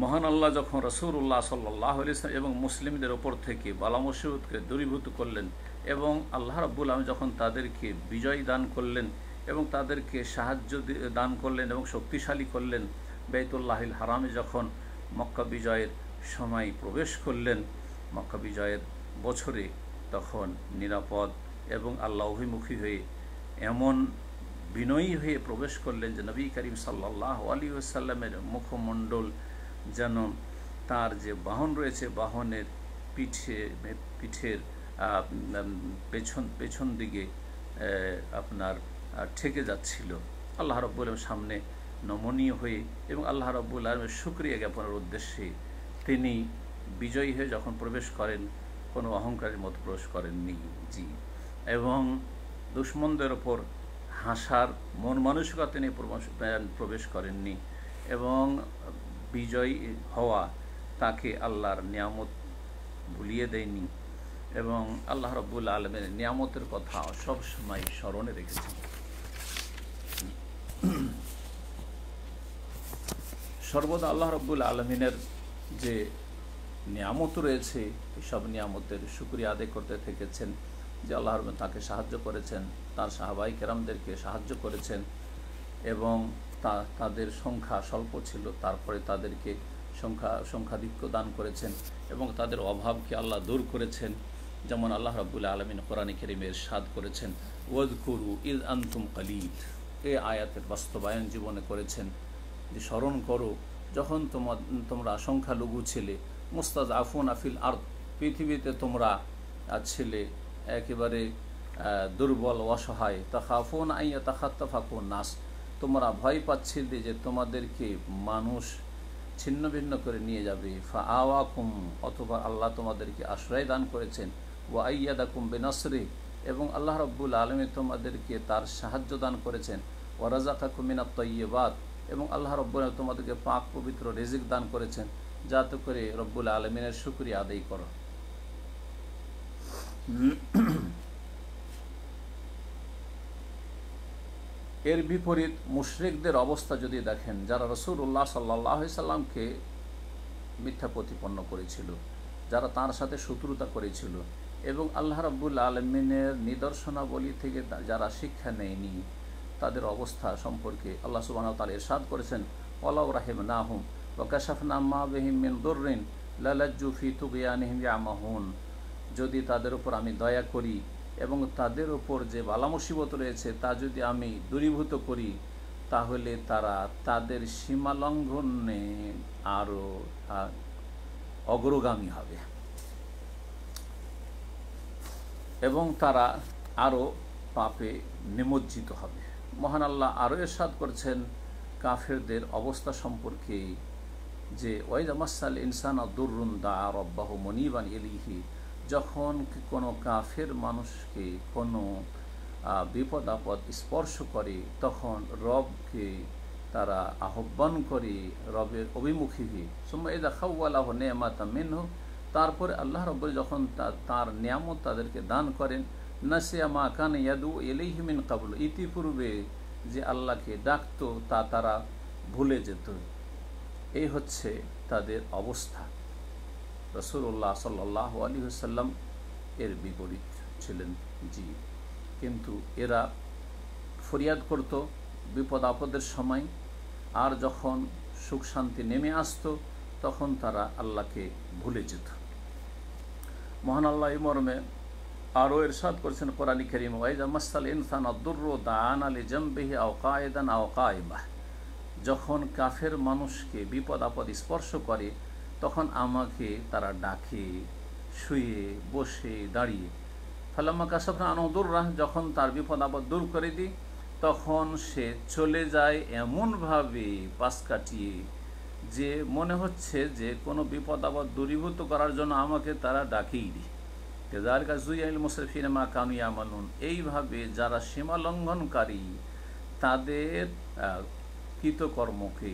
মহান আল্লাহ যখন রাসূলুল্লাহ সাল্লাল্লাহু আলাইহি ওয়াসাল্লাম এবং মুসলিমদের ওপর থেকে বালা মুসিবতকে দূরীভূত করলেন এবং আল্লাহ রাব্বুল আলামিন যখন তাদেরকে বিজয় দান করলেন এবং তাদেরকে সাহায্য দান করলেন এবং শক্তিশালী করলেন, বাইতুল্লাহিল হারামে যখন মক্কা বিজয়ের সময় প্রবেশ করলেন, মক্কা বিজয়ের বছরে, তখন নিরাপদ এবং আল্লাহ অভিমুখী হয়ে এমন বিনয়ী হয়ে প্রবেশ করলেন যে নবী করিম সাল্লাল্লাহু আলাইহি ওয়াসাল্লামের মুখমণ্ডল যেন তার যে বাহন রয়েছে বাহনের পিঠের পেছন দিকে আপনার ঠেকে যাচ্ছিল। আল্লাহ রাব্বুল আলামিনের সামনে নমনীয় হয়ে এবং আল্লাহ রাব্বুল আলামিনের শুকরিয়া জ্ঞাপনের উদ্দেশ্যে তিনি বিজয়ী হয়ে যখন প্রবেশ করেন, কোনো অহংকারের মতো প্রবেশ করেননি। জি, এবং দুশমনদের ওপর হাসার মন মানসিকতা নিয়ে প্রবেশ করেননি এবং বিজয়ী হওয়া তাকে আল্লাহর নিয়ামত ভুলিয়ে দেয়নি এবং আল্লাহ রাব্বুল আলামিনের নিয়ামতের কথা সবসময় স্মরণে রেখেছেন। সর্বদা আল্লাহ রাব্বুল আলামিনের যে নিয়ামত রয়েছে সব নিয়ামতের শুকরিয়া আদায় করতে থেকেছেন যে আল্লাহ রাব্বুল তাকে সাহায্য করেছেন, তার সাহাবাই কেরামদেরকে সাহায্য করেছেন এবং তাদের সংখ্যা স্বল্প ছিল, তারপরে তাদেরকে সংখ্যাধিক্য দান করেছেন এবং তাদের অভাবকে আল্লাহ দূর করেছেন। যেমন আল্লাহ রাব্বুল আলামিন কোরআনে কারীমে ইরশাদ করেছেন, ওয়াযকুরু ইয আনতুম কালীল। এই আয়াতের বাস্তবায়ন জীবনে করেছেন যে স্মরণ করো যখন তোমরা সংখ্যালঘু ছিলে, মুস্তাযআফুনা ফিল আরদ, পৃথিবীতে তোমরা ছিলে একেবারে দুর্বল অসহায়, তাখাফুনা আন ইয়াতাখাত্তাফাকুন নাস, তোমরা ভয় পাচ্ছিলে যে তোমাদেরকে মানুষ ছিন্ন ভিন্ন করে নিয়ে যাবে। ফাআওয়াকুম, অথবা আল্লাহ তোমাদেরকে আশ্রয় দান করেছেন। ওয়া আইয়াদাকুম বিনাসরিহি, এবং আল্লাহ রাব্বুল আলামিন তোমাদেরকে তার সাহায্য দান করেছেন। ওয়া রাযাকাকুম মিনাত তাইয়্যিবাত, এবং আল্লাহ রাব্বুল আলামিন তোমাদেরকে পাক পবিত্র রিজিক দান করেছেন, যাতে করে রব্বুল আলামিনের শুকরিয়া আদায় করো। এর বিপরীত মুশরিকদের অবস্থা যদি দেখেন, যারা রাসূলুল্লাহ সাল্লাল্লাহু আলাইহি সাল্লামকে মিথ্যা প্রতিপন্ন করেছিল, যারা তার সাথে শত্রুতা করেছিল এবং আল্লাহ রাব্বুল আলামিনের নিদর্শনাবলী থেকে যারা শিক্ষা নেয়নি, তাদের অবস্থা সম্পর্কে আল্লাহ সুবহানাহু ওয়া তাআলা ইরশাদ করেছেন, ওয়ালাউ রাহিমনাহুম ওয়া কাশাফনা মা বিহিম মিন দুররিন লালাজ্জু ফি তুগয়ানিহিম ইয়ামাহুন। যদি তাদের উপর আমি দয়া করি এবং তাদের উপর যে বালা মুসিবত রয়েছে তা যদি আমি দূরীভূত করি, তাহলে তারা তাদের সীমা লঙ্ঘনে আরও অগ্রগামী হবে এবং তারা আরও পাপে নিমজ্জিত হবে। মহান আল্লাহ আরও ইরশাদ করছেন কাফেরদের অবস্থা সম্পর্কে যে ওয়াইযা মাসাল ইনসানা দুররুন দাআ রাব্বাহু মুনিবান ইলাইহি, যখন কোনো কাফের মানুষকে কোনো বিপদ আপদ স্পর্শ করে তখন রবকে তারা আহ্বান করে, রবের অভিমুখী হয়ে। সুম্মা ইযা খাওয়ালাহু নি'মাতাম মিনহু, তারপরে আল্লাহ রাব্বুল যখন তার নিয়ামত তাদেরকে দান করেন, নাসিয়া মা কানা ইয়াদু ইলাইহি মিন ক্বাবল, ইতিপূর্বে যে আল্লাহকে ডাকতো তা তারা ভুলে যেত। এই হচ্ছে তাদের অবস্থা। রাসূলুল্লাহ সাল্লাল্লাহু আলাইহি ওয়াসাল্লাম এর বিপরীত ছিলেন। জি, কিন্তু এরা ফরিয়াদ করত বিপদ আপদের সময়, আর যখন সুখ শান্তি নেমে আসতো তখন তারা আল্লাহকে ভুলে যেত। মহান আল্লাহ এই মর্মে আরও ইরশাদ করেছেন কোরআনে কারীম, ওয়াইজা মাসাল ইনসান আদ-দুররু দাআনা লিজামবিহি আও কায়েদান আও কাইমা, যখন কাফের মানুষকে বিপদ আপদ স্পর্শ করে তখন আমাকে তারা ডাকে শুয়ে বসে দাঁড়িয়ে। ফালাম্মা কাশাফনা আনহু দুররাহ, যখন তার বিপদ আপদ দূর করে দিই তখন সে চলে যায় এমনভাবে পাশ কাটিয়ে যে মনে হচ্ছে যে কোনো বিপদ আপদ দূরীভূত করার জন্য আমাকে তারা ডাকেই দিই। কেযালিকা যুয়িনা মুসরিফিনা মা কানু ইয়ামালুন, এইভাবে যারা সীমা লঙ্ঘনকারী তাদের কৃতকর্মকে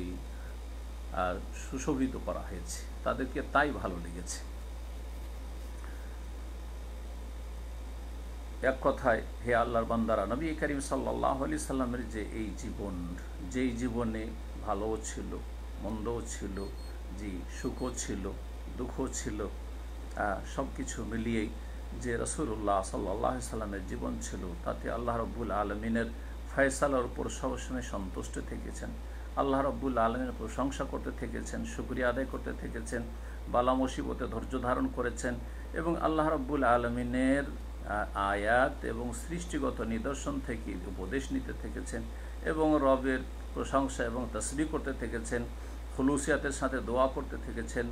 সুশোভিত করা হয়েছে, তাদেরকে তাই ভালো লেগেছে। এক কথায়, হে আল্লাহর বান্দারা, নবী করিম সাল্লাল্লাহু আলাইহি সাল্লামের যে এই জীবন, যেই জীবনে ভালোও ছিল মন্দও ছিল, জি সুখও ছিল দুঃখও ছিল, সব কিছু মিলিয়েই যে রাসূলুল্লাহ সাল্লাল্লাহু আলাইহি সাল্লামের জীবন ছিল, তাতে আল্লাহ রাব্বুল আলামিনের ফয়সালার উপর সবসময় সন্তুষ্ট থেকেছেন, আল্লাহ রাব্বুল আলামিনের প্রশংসা করতে থেকেছেন, শুকরিয়া আদায় করতে থেকেছেন, বালা মুসিবতে ধৈর্য ধারণ করেছেন এবং আল্লাহ রাব্বুল আলামিনের আয়াত এবং সৃষ্টিগত নিদর্শন থেকে উপদেশ নিতে থেকেছেন এবং রবের প্রশংসা এবং তাসবিহ করতে থেকেছেন, খুলুসিয়াতের সাথে দোয়া করতে থেকেছেন,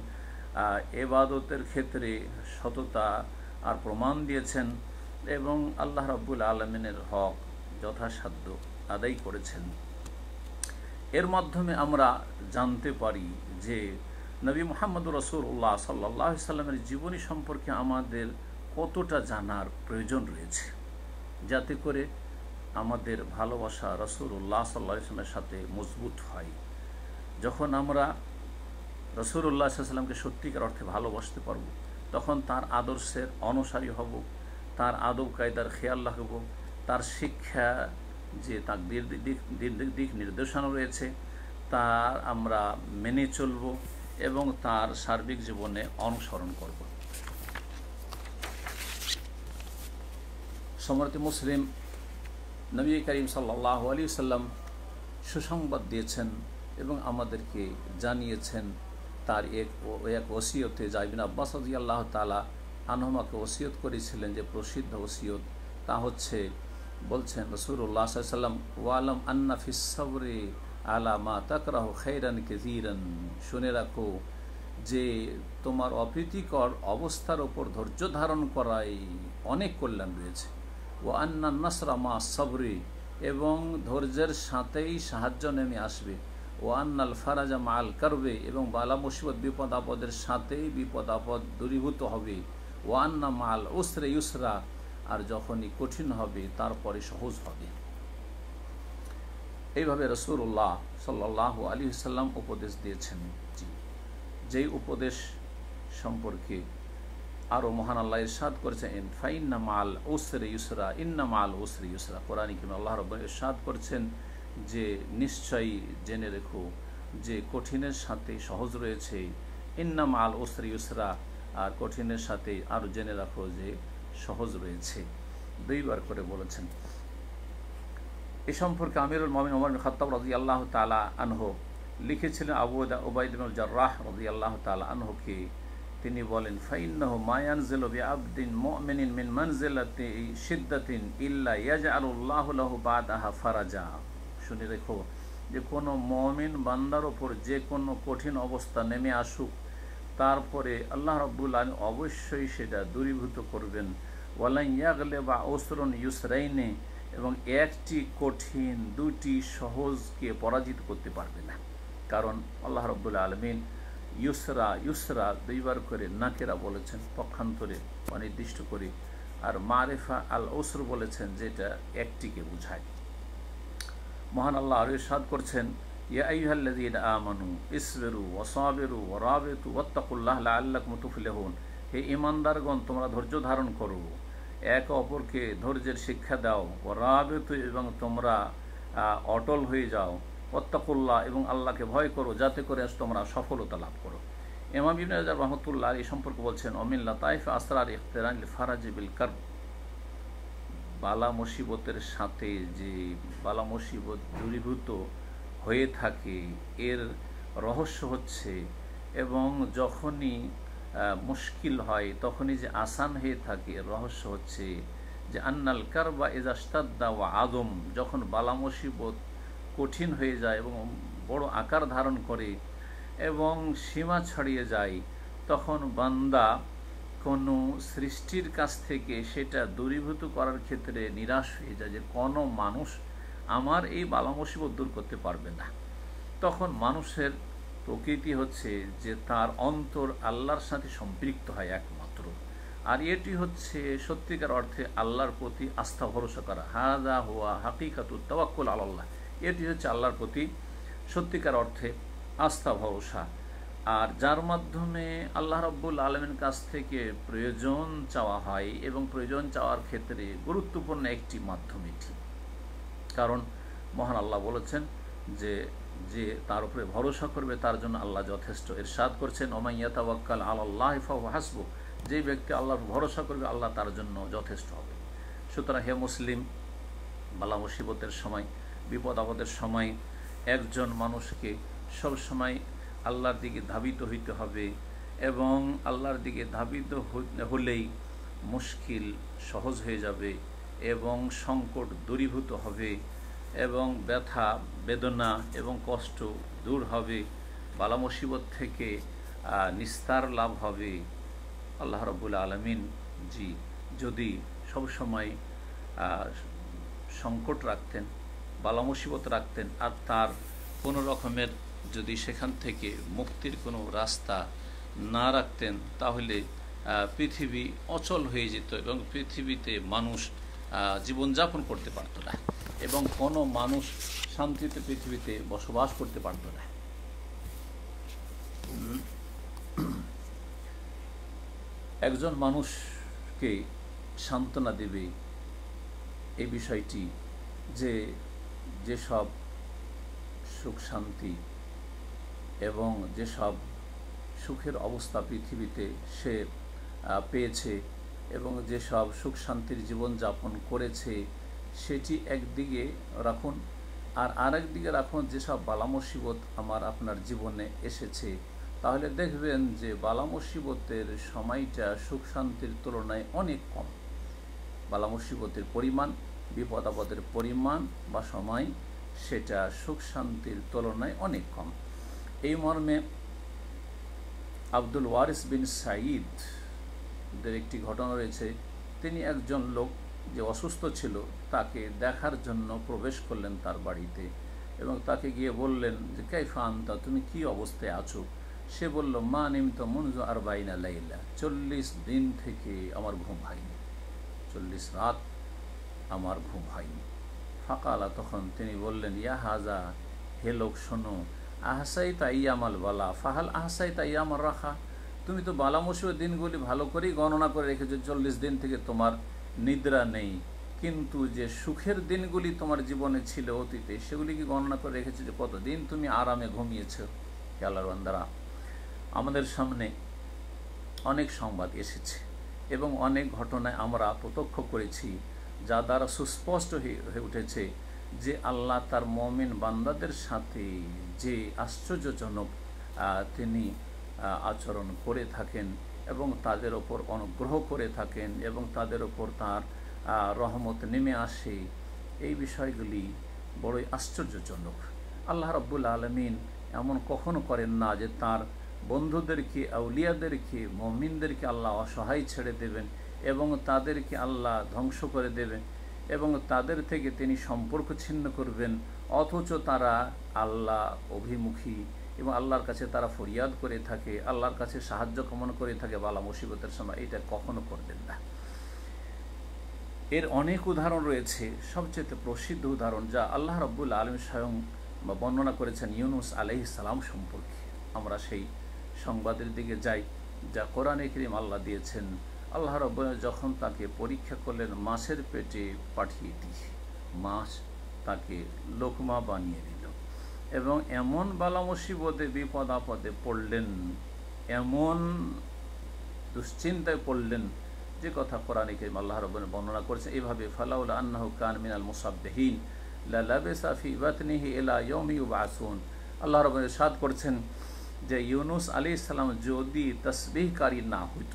ইবাদতের ক্ষেত্রে সততা আর প্রমাণ দিয়েছেন এবং আল্লাহ রাব্বুল আলামিনের হক যথাসাধ্য আদায় করেছেন। এর মাধ্যমে আমরা জানতে পারি যে নবী মুহাম্মদুর রাসূলুল্লাহ সাল্লাল্লাহু আলাইহি সাল্লামের জীবনী সম্পর্কে আমাদের কতটা জানার প্রয়োজন রয়েছে, যাতে করে আমাদের ভালোবাসা রাসূলুল্লাহ সাল্লাল্লাহু আলাইহি সাল্লামের সাথে মজবুত হয়। যখন আমরা রাসূলুল্লাহ সাল্লাল্লাহু আলাইহি সাল্লামকে সত্যিকার অর্থে ভালোবাসতে পারব, তখন তার আদর্শের অনুসারী হব, তার আদব কায়দার খেয়াল রাখব, তার শিক্ষা যে তার দিক নির্দেশনা রয়েছে তার আমরা মেনে চলব এবং তার সার্বিক জীবনে অনুসরণ করব। সম্মানিত মুসলিম, নবী করিম সাল্লাল্লাহু আলাইহি সাল্লাম সুসংবাদ দিয়েছেন এবং আমাদেরকে জানিয়েছেন তার এক ওসিয়তে, যায়েদ বিন আব্বাস রাদিয়াল্লাহু তাআলা আনহুমাকে ওসিয়ত করেছিলেন, যে প্রসিদ্ধ ওসিয়ত, তা হচ্ছে বলছেন রাসূলুল্লাহ সাল্লাল্লাহু আলাইহি সাল্লাম, ওয়ালাম আন্না ফিস সাবরি আলা মা তাকরাহু খাইরান কাসীরান, শুনে রাখো যে তোমার অপ্রীতিকর অবস্থার ওপর ধৈর্য ধারণ করাই অনেক কল্যাণ রয়েছে। ও আন্না নাসরা মা সাবরি, এবং ধৈর্যের সাথেই সাহায্য নেমে আসবে। ও আন্নাল ফারাজা মা আল কারবে, এবং বালা মুসিবত বিপদ আপদের সাথেই বিপদ আপদ দূরীভূত হবে। ও আন্না মা আল উসরে ইউসরা, আর যখনই কঠিন হবে তারপরে সহজ হবে। এইভাবে রাসূলুল্লাহ সাল্লাল্লাহু আলাইহি সাল্লাম উপদেশ দিয়েছেন। যেই উপদেশ সম্পর্কে আরও মহান আল্লাহ ইরশাদ করেছেন, ফাইন্না মাল উসরি ইউসরা, ইন্না মাল উসরি ইউসরা। কোরআনে কারীমে আল্লাহ রাব্বুল ইরশাদ করেছেন যে নিশ্চয়ই জেনে রেখো যে কঠিনের সাথে সহজ রয়েছে, ইন্না মাল উসরি ইউসরা, আর কঠিনের সাথে আরও জেনে রাখো যে সহজ রয়েছে। দুইবার করে বলেছেন। এ সম্পর্কে আমিরুল মুমিনিন ওমর বিন খাত্তাব রাদিয়াল্লাহু তাআলা আনহু লিখেছিলেন আবু উবাইদা বিন জাররাহ রাদিয়াল্লাহু তাআলা আনহুকে। তিনি বলেন, ফাইন্নাহু মা ইয়ানজিলু বিআবদিন মুমিনিন মিন মানজিলাতি শিদ্দাতিন ইল্লা ইয়াজআলুল্লাহু লাহু বাদাহা ফারাজা। শুনে রেখো যে কোনো মুমিন বান্দার ওপর যে কোনো কঠিন অবস্থা নেমে আসুক, তারপরে আল্লাহ রাব্বুল আলামিন অবশ্যই সেটা দূরীভূত করবেন। ওয়ালা ইয়াগলিবা উসরুন ইউসরাইনি, এবং একটি কঠিন দুটি সহজকে পরাজিত করতে পারবে না। কারণ আল্লাহ রাব্বুল আলামিন ইউসরা ইউসরা দুইবার করে নাকেরা বলেছেন, পক্ষান্তরে অনির্দিষ্ট করে, আর মারিফা আল উসর বলেছেন, যেটা একটিকে বোঝায়। মহান আল্লাহ আরও ইরশাদ করছেন, ইয়া আইয়ুহাল্লাযীনা আমানু ইসবিরু ওয়া সাবিরু ওয়া রাবিতু ওয়াত্তাকুল্লাহ লাআল্লাকুম তুফলিহুন। হে ঈমানদারগণ, তোমরা ধৈর্য ধারণ করো, একে অপরকে ধৈর্যের শিক্ষা দাও, ওয়া রাবিতু, এবং তোমরা অটল হয়ে যাও, ওয়াত্তাকুল্লাহ, এবং আল্লাহকে ভয় করো, যাতে করে তোমরা সফলতা লাভ করো। ইমাম ইবনে হাজার রাহমাতুল্লাহ এই সম্পর্কে বলছেন, অমিন লাতাইফ আসরার ইখতিরানিল ফারাজি বিল কারব, বালা মুসিবতের সাথে যে বালা মুসিবত দূরীভূত হয়ে থাকে এর রহস্য হচ্ছে, এবং যখনই মুশকিল হয় তখনই যে আসান হয়ে থাকে এর রহস্য হচ্ছে যে আন্নাল কারবা ইজাস্তাদ্দা ওয়া আদম, যখন বালা মুসিবত কঠিন হয়ে যায় এবং বড় আকার ধারণ করে এবং সীমা ছাড়িয়ে যায়, তখন বান্দা কোনো সৃষ্টির কাছ থেকে সেটা দূরীভূত করার ক্ষেত্রে নিরাশ হয়ে যায় যে কোনো মানুষ আমার এই বালা মুসিবত দূর করতে পারবে না। তখন মানুষের প্রকৃতি হচ্ছে যে তার অন্তর আল্লাহর সাথে সম্পৃক্ত হয় একমাত্র, আর এটি হচ্ছে সত্যিকার অর্থে আল্লাহর প্রতি আস্থা ভরসা করা। হাযা হুয়া হাকিকাতুত তাওয়াক্কুল আলাল্লাহ, এটি হচ্ছে আল্লাহর প্রতি সত্যিকার অর্থে আস্থা ভরসা। আর যার মাধ্যমে আল্লাহ রাব্বুল আলামিনের কাছ থেকে প্রয়োজন চাওয়া হয়, এবং প্রয়োজন চাওয়ার ক্ষেত্রে গুরুত্বপূর্ণ একটি মাধ্যম এটি। কারণ মহান আল্লাহ বলেছেন যে যে তার উপরে ভরসা করবে তার জন্য আল্লাহ যথেষ্ট। ইরশাদ করছেন ওমান ইয়াতাওয়াক্কাল আলাল্লাহি ফাহুয়া হাসবুহ, যে ব্যক্তি আল্লাহর ভরসা করবে আল্লাহ তার জন্য যথেষ্ট হবে। সুতরাং হে মুসলিম, বালা মুসিবতের সময়, বিপদ আপদের সময় একজন মানুষকে সবসময় আল্লাহর দিকে ধাবিত হইতে হবে, এবং আল্লাহর দিকে ধাবিত হলেই মুশকিল সহজ হয়ে যাবে এবং সংকট দূরীভূত হবে এবং ব্যথা বেদনা এবং কষ্ট দূর হবে, বালা মুসিবত থেকে নিস্তার লাভ হবে। আল্লাহ রাব্বুল আলামিন যদি সবসময় সংকট রাখতেন, বালা মুসিবত রাখতেন, আর তার কোনো রকমের যদি সেখান থেকে মুক্তির কোনো রাস্তা না রাখতেন, তাহলে পৃথিবী অচল হয়ে যেত এবং পৃথিবীতে মানুষ জীবনযাপন করতে পারত না, এবং কোনো মানুষ শান্তিতে পৃথিবীতে বসবাস করতে পারত না। একজন মানুষকে সান্ত্বনা দেবে এই বিষয়টি যে যেসব সুখ শান্তি এবং যেসব সুখের অবস্থা পৃথিবীতে সে পেয়েছে এবং যেসব সুখ শান্তির জীবনযাপন করেছে সেটি একদিকে রাখুন, আর আরেক দিকে রাখুন যেসব বালা মুসিবত আমার আপনার জীবনে এসেছে, তাহলে দেখবেন যে বালা মুসিবতের সময়টা সুখ শান্তির তুলনায় অনেক কম। বালা মুসিবতের পরিমাণ, বিপদ আপদের পরিমাণ বা সময় সেটা সুখ শান্তির তুলনায় অনেক কম। এই মর্মে আব্দুল ওয়ারিস বিন সাঈদের একটি ঘটনা রয়েছে। তিনি একজন লোক যে অসুস্থ ছিল তাকে দেখার জন্য প্রবেশ করলেন তার বাড়িতে, এবং তাকে গিয়ে বললেন যে কাইফা আনতা, তুমি কি অবস্থায় আছো? সে বলল মা নিমত মুনজু আরবাইনা লাইলা, 40 দিন থেকে আমার ঘুম হয়নি, 40 রাত আমার ঘুম হয়নি। ফাকালা, তখন তিনি বললেন ইয়া হাজা, হে লোক শোনো, আহসাইতা ইয়ামাল বালা ফাহাল আহসাইতা ইয়ামার রাখা, তুমি তো বালা মুসিবত দিনগুলি ভালো করেই গণনা করে রেখেছো, 40 দিন থেকে তোমার নিদ্রা নেই, কিন্তু যে সুখের দিনগুলি তোমার জীবনে ছিল অতীতে সেগুলি কি গণনা করে রেখেছো যে কতদিন তুমি আরামে ঘুমিয়েছো? হে আল্লাহর বান্দারা, আমাদের সামনে অনেক সংবাদ এসেছে এবং অনেক ঘটনায় আমরা প্রত্যক্ষ করেছি যা দ্বারা সুস্পষ্ট হয়ে উঠেছে যে আল্লাহ তার মুমিন বান্দাদের সাথে যে আশ্চর্যজনক তিনি আচরণ করে থাকেন এবং তাদের ওপর অনুগ্রহ করে থাকেন এবং তাদের ওপর তার রহমত নেমে আসে, এই বিষয়গুলি বড়ই আশ্চর্যজনক। আল্লাহ রাব্বুল আলামিন এমন কখনো করেন না যে তার বন্ধুদেরকে, আউলিয়াদেরকে, মুমিনদেরকে আল্লাহ অসহায় ছেড়ে দেবেন এবং তাদেরকে আল্লাহ ধ্বংস করে দেবেন এবং তাদের থেকে তিনি সম্পর্ক ছিন্ন করবেন, অথচ তারা আল্লাহ অভিমুখী এবং আল্লাহর কাছে তারা ফরিয়াদ করে থাকে, আল্লাহর কাছে সাহায্য কামনা করে থাকে বালা মুসিবতের সময়। এটা কখনো করবেন না। এর অনেক উদাহরণ রয়েছে। সবচেয়ে প্রসিদ্ধ উদাহরণ যা আল্লাহ রাব্বুল আলামিন স্বয়ং বর্ণনা করেছেন ইউনুস আলাইহিস সালাম সম্পর্কে। আমরা সেই সংবাদের দিকে যাই যা কোরআনে কারীম আল্লাহ দিয়েছেন। আল্লাহ রাব্বুল যখন তাকে পরীক্ষা করলেন, মাছের পেটে পাঠিয়ে দিয়ে মাছ তাকে লোকমা বানিয়ে দিল এবং এমন বালা মুসিবতে বিপদ আপদে পড়লেন, এমন দুশ্চিন্তায় পড়লেন যে কথা কোরআনে কারীম আল্লাহ রাব্বুল বর্ণনা করেছেন এইভাবে, ফালাউলা আন্নাহু কান মিনাল মুসাব্বিহিন লা লাবিসা ফি বাতনিহি ইলা ইয়াউমি ইউবআসুন। আল্লাহ রাব্বুল ইরশাদ করেছেন যে ইউনুস আলাইহিস সালাম যদি তাসবিহকারী না হইত,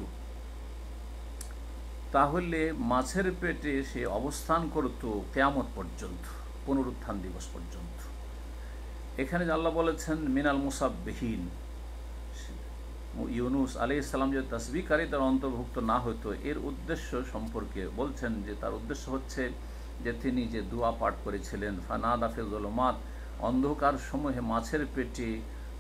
তাহলে মাছের পেটে সে অবস্থান করত কিয়ামত পর্যন্ত, পুনরুত্থান দিবস পর্যন্ত। এখানে আল্লাহ বলেছেন মিনাল মুসাব্বিহিন, ইউনুস আলাইহিস সালাম যদি তাসবিহকারী তার অন্তর্ভুক্ত না হতো, এর উদ্দেশ্য সম্পর্কে বলছেন যে তার উদ্দেশ্য হচ্ছে যে তিনি যে দোয়া পাঠ করেছিলেন, ফানাদা ফি যুলুমাত, অন্ধকার সমূহে মাছের পেটে,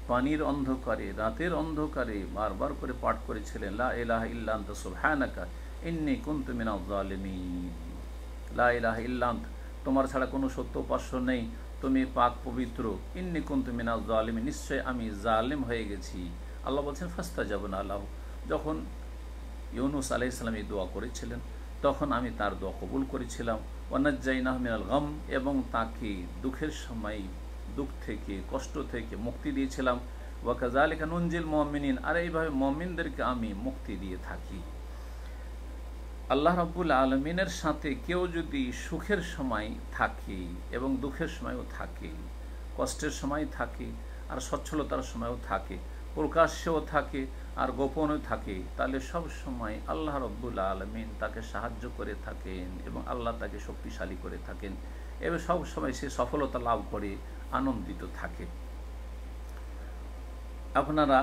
পানির অন্ধকারে, রাতের অন্ধকারে বারবার করে পাঠ করেছিলেন, লা ইলাহা ইল্লা আনতা সুবহানাকা ইন্নী কুনতু মিনাজ জালিমিন। লা ইলাহা ইল্লা আনতা, তোমার ছাড়া কোনো সত্য উপাস্য নেই, তুমি পাক পবিত্র, ইন্নী কুনতু মিনাজ জালিমিন, নিশ্চয় আমি জালিম হয়ে গেছি। আল্লাহ বলছেন ফাস্তাজাবনা লাহু, যখন ইউনুস আলাইহিস সালাম এই দোয়া করেছিলেন তখন আমি তার দোয়া কবুল করেছিলাম। ওয়া নাজ্জাইনাহু মিনাল গাম, এবং তাকে দুঃখের সময়, দুঃখ থেকে, কষ্ট থেকে মুক্তি দিয়েছিলাম। ওয়া কাযালিকা নুনজিল মুমিনিন, আর এইভাবে মুমিনদেরকে আমি মুক্তি দিয়ে থাকি। আল্লাহ রাব্বুল আলামিনের সাথে কেউ যদি সুখের সময় থাকে এবং দুঃখের সময়ও থাকে, কষ্টের সময় থাকে আর সচ্ছলতার সময়ও থাকে, প্রকাশ্যেও থাকে আর গোপনেও থাকে, তাহলে সব সময় আল্লাহ রাব্বুল আলামিন তাকে সাহায্য করে থাকেন এবং আল্লাহ তাকে শক্তিশালী করে থাকেন এবং সব সময় সে সফলতা লাভ করে আনন্দিত থাকে। আপনারা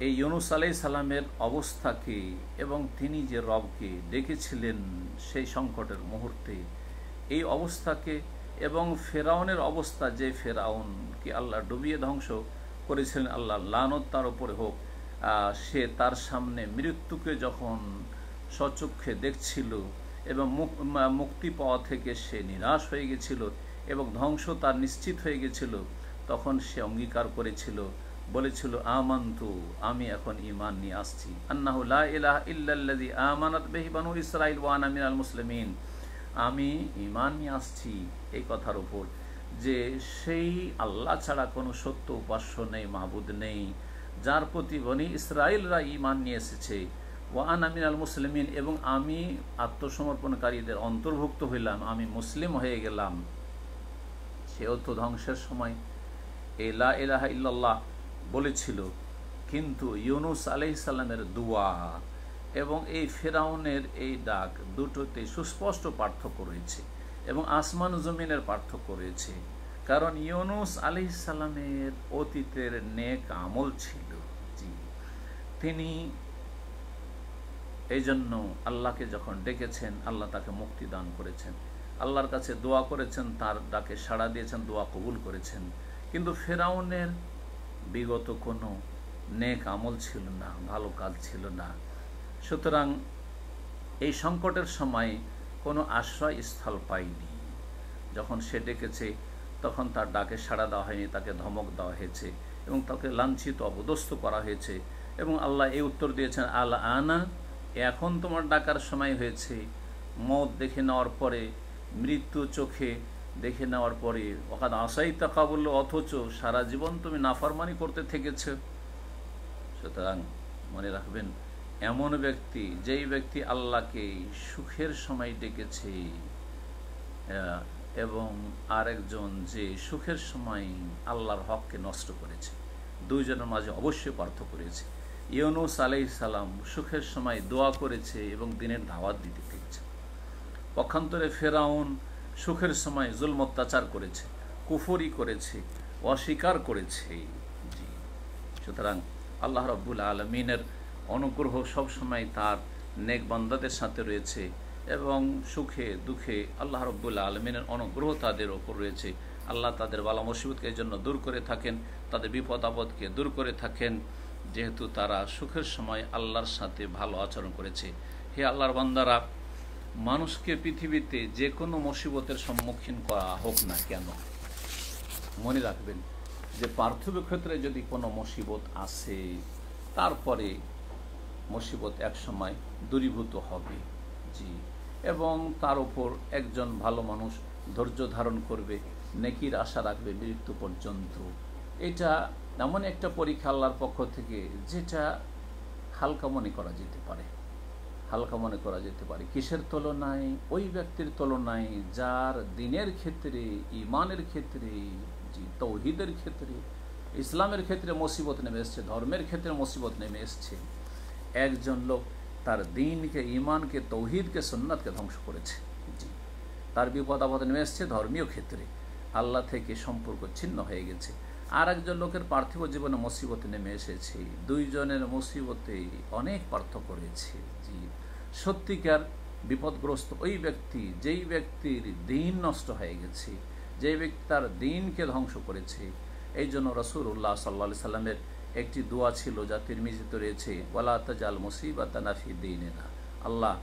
এই ইউনুস আলাইহিস সালামের অবস্থাকে এবং তিনি যে রবকে ডেকেছিলেন সেই সংকটের মুহূর্তে, এই অবস্থাকে এবং ফেরাউনের অবস্থা, যে ফেরাউনকে আল্লাহ ডুবিয়ে ধ্বংস করেছিলেন, আল্লাহ লানত তার উপরে হোক, সে তার সামনে মৃত্যুকে যখন স্বচক্ষে দেখছিল এবং মুক্তি পাওয়া থেকে সে নিরাশ হয়ে গেছিল এবং ধ্বংস তার নিশ্চিত হয়ে গেছিল, তখন সে অঙ্গীকার করেছিল, বলেছিল আমানতু, আমি এখন ঈমান নিয়ে আসছি, আন্নাহু লা ইলাহা ইল্লাল্লাযী আমানাত বিহি বানু ইসরাঈল ওয়া আনা মিনাল মুসলিমিন, আমি ঈমান নিয়ে আসছি এই কথার উপর যে সেই আল্লাহ ছাড়া কোনো সত্য উপাস্য নেই, মাহবুদ নেই, যার প্রতি বনি ইসরাঈলরা ঈমান নিয়ে এসেছে, ওয়া আনা মিনাল মুসলিমিন, এবং আমি আত্মসমর্পণকারীদের অন্তর্ভুক্ত হইলাম, আমি মুসলিম হয়ে গেলাম। সেও তো ধ্বংসের সময় এই লা ইলাহা ইল্লাল্লাহ বলেছিল, কিন্তু ইউনুস আলাইহিস সালামের দোয়া এবং এই ফেরাউনের এই ডাক দুটোতে সুস্পষ্ট পার্থক্য রয়েছে এবং আসমান জমিনের পার্থক্য রয়েছে। কারণ ইউনুস আলাইহিস সালামের অতীতের নেক আমল ছিল, জি, তিনি এই জন্য আল্লাহকে যখন ডেকেছেন আল্লাহ তাকে মুক্তি দান করেছেন, আল্লাহর কাছে দোয়া করেছেন, তার ডাকে সাড়া দিয়েছেন, দোয়া কবুল করেছেন। কিন্তু ফেরাউনের বিগত কোনো নেক আমল ছিল না, ভালো কাজ ছিল না। সুতরাং এই সংকটের সময় কোনো আশ্রয়স্থল পায়নি। যখন সে ডেকেছে তখন তার ডাকে সাড়া দেওয়া হয়নি, তাকে ধমক দেওয়া হয়েছে এবং তাকে লাঞ্ছিত অপদস্থ করা হয়েছে। এবং আল্লাহ এই উত্তর দিয়েছেন, আল আনা, এখন তোমার ডাকার সময় হয়েছে। মওত দেখে নেওয়ার পরে, মৃত্যু চোখে দেখে নেওয়ার পরে, ওখাদ আসাইতা কাবুল, অথচ সারা জীবন তুমি নাফরমানি করতে থেকেছ। সুতরাং মনে রাখবেন, এমন ব্যক্তি, যেই ব্যক্তি আল্লাহকে সুখের সময় ডেকেছে এবং আরেকজন যে সুখের সময় আল্লাহর হককে নষ্ট করেছে, দুইজনের মাঝে অবশ্যই পার্থক্য রয়েছে। ইউনুস আলাইহিস সালাম সুখের সময় দোয়া করেছে এবং দিনের দাওয়াত দিতে থেকেছে। পক্ষান্তরে ফেরাউন সুখের সময় জুলম অত্যাচার করেছে, কুফরি করেছে, অস্বীকার করেছে। জি, সুতরাং আল্লাহ রাব্বুল আলামিনের অনুগ্রহ সবসময় তার নেক বান্দাদের সাথে রয়েছে এবং সুখে দুঃখে আল্লাহ রাব্বুল আলামিনের অনুগ্রহ তাদের ওপর রয়েছে। আল্লাহ তাদের বালা মুসিবতকে এই জন্য দূর করে থাকেন, তাদের বিপদ আপদকে দূর করে থাকেন, যেহেতু তারা সুখের সময় আল্লাহর সাথে ভালো আচরণ করেছে। হে আল্লাহর বান্দারা, মানুষকে পৃথিবীতে যে কোনো মুসিবতের সম্মুখীন করা হোক না কেন, মনে রাখবেন যে পার্থিব ক্ষেত্রে যদি কোনো মুসিবত আসে, তারপরে মুসিবত একসময় দূরীভূত হবে। জি, এবং তার উপর একজন ভালো মানুষ ধৈর্য ধারণ করবে, নেকির আশা রাখবে মৃত্যু পর্যন্ত। এটা এমন একটা পরীক্ষা আল্লাহর পক্ষ থেকে যেটা হালকা মনে করা যেতে পারে, হালকা মনে করা যেতে পারে। কিসের তুলনায়? ওই ব্যক্তির তুলনায় যার দিনের ক্ষেত্রে, ইমানের ক্ষেত্রে, তৌহিদের ক্ষেত্রে, ইসলামের ক্ষেত্রে মুসিবত নেমে এসছে, ধর্মের ক্ষেত্রে মুসিবত নেমে এসছে। একজন লোক তার দিনকে, ইমানকে, তৌহিদকে, সুন্নাতকে ধ্বংস করেছে। জি, তার বিপদ আপদ নেমে এসছে ধর্মীয় ক্ষেত্রে, আল্লাহ থেকে সম্পর্ক ছিন্ন হয়ে গেছে। আর একজন লোকের পার্থিব জীবনে মুসিবত নেমে এসেছে। দুইজনের মুসিবতে অনেক পার্থক্য রয়েছে। জি, সত্যিকার বিপদগ্রস্ত ওই ব্যক্তি, যেই ব্যক্তির দিন নষ্ট হয়ে গেছে, যেই ব্যক্তি তার দিনকে ধ্বংস করেছে। এই জন্য রাসূলুল্লাহ সাল্লাল্লাহু আলাইহি সাল্লামের একটি দোয়া ছিল, যা তিরমিজিতে রয়েছে, ওয়ালা তাজাল মুসিবাতানা ফি দীনিনা, আল্লাহ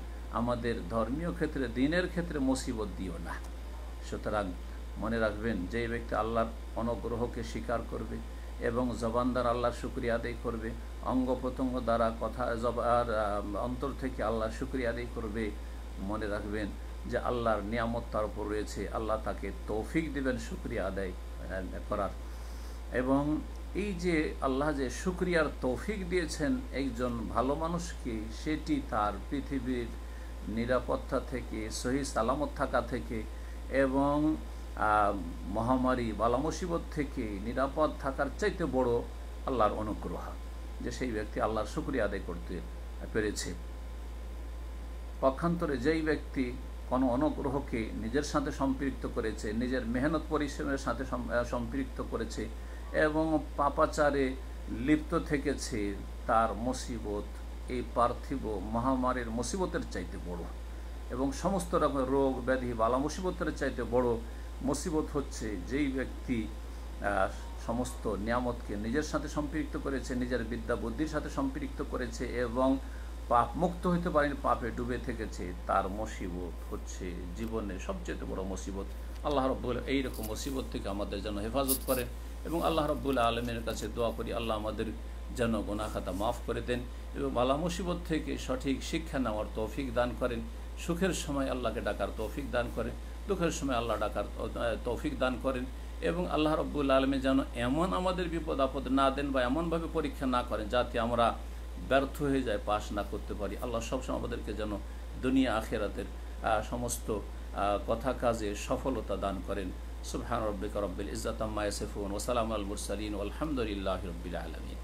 আমাদের ধর্মীয় ক্ষেত্রে, দিনের ক্ষেত্রে মুসিবত দিও না। সুতরাং মনে রাখবেন, যে ব্যক্তি আল্লাহর অনুগ্রহকে স্বীকার করবে এবং জবান দ্বারা আল্লাহর শুকরিয়া আদায় করবে, অঙ্গ প্রত্যঙ্গ দ্বারা, কথা আর অন্তর থেকে আল্লাহর শুকরিয়া আদায় করবে, মনে রাখবেন যে আল্লাহর নিয়ামত তার উপর রয়েছে। আল্লাহ তাকে তৌফিক দিবেন শুকরিয়া আদায় করার। এবং এই যে আল্লাহ যে শুকরিয়ার তৌফিক দিয়েছেন একজন ভালো মানুষকে, সেটি তার পৃথিবীর নিরাপত্তা থেকে, সহি সালামত থাকা থেকে এবং মহামারী বালা মুসিবত থেকে নিরাপদ থাকার চাইতে বড় আল্লাহর অনুগ্রহ, যে সেই ব্যক্তি আল্লাহর শুকরিয়া আদায় করতে পেরেছে। পক্ষান্তরে যেই ব্যক্তি কোনো অনুগ্রহকে নিজের সাথে সম্পৃক্ত করেছে, নিজের মেহনত পরিশ্রমের সাথে সম্পৃক্ত করেছে এবং পাপাচারে লিপ্ত থেকেছে, তার মুসিবত এই পার্থিব মহামারীর মুসিবতের চাইতে বড়। এবং সমস্ত রকমের রোগ ব্যাধি বালা মুসিবতের চাইতে বড় মুসিবত হচ্ছে যেই ব্যক্তি সমস্ত নিয়ামতকে নিজের সাথে সম্পৃক্ত করেছে, নিজের বিদ্যা বুদ্ধির সাথে সম্পৃক্ত করেছে এবং পাপ মুক্ত হইতে পারেনি, পাপে ডুবে থেকেছে। তার মুসিবত হচ্ছে জীবনের সবচেয়ে বড় মুসিবত। আল্লাহ রাব্বুল এইরকম মুসিবত থেকে আমাদের যেন হেফাজত করেন এবং আল্লাহ রাব্বুল আলামিনের কাছে দোয়া করি, আল্লাহ আমাদের যেন গুনাহ খাতা মাফ করে দেন এবং বালা মুসিবত থেকে সঠিক শিক্ষা নেওয়ার তৌফিক দান করেন। সুখের সময় আল্লাহকে ডাকার তৌফিক দান করেন, দুঃখের সময় আল্লাহ ডাকার তৌফিক দান করেন এবং আল্লাহ রাব্বুল আলামিন যেন এমন আমাদের বিপদ আপদ না দেন বা এমনভাবে পরীক্ষা না করেন যাতে আমরা ব্যর্থ হয়ে যায়, পাশ না করতে পারি। আল্লাহ সবসময় আমাদেরকে যেন দুনিয়া আখিরাতের সমস্ত কথা কাজে সফলতা দান করেন। সুবহান রাব্বিকা রাব্বিল ইজ্জাতি আম্মা ইয়াসিফুন ওয়া সালামুল মুরসালিন ওয়াল হামদুলিল্লাহি রাব্বিল আলামিন।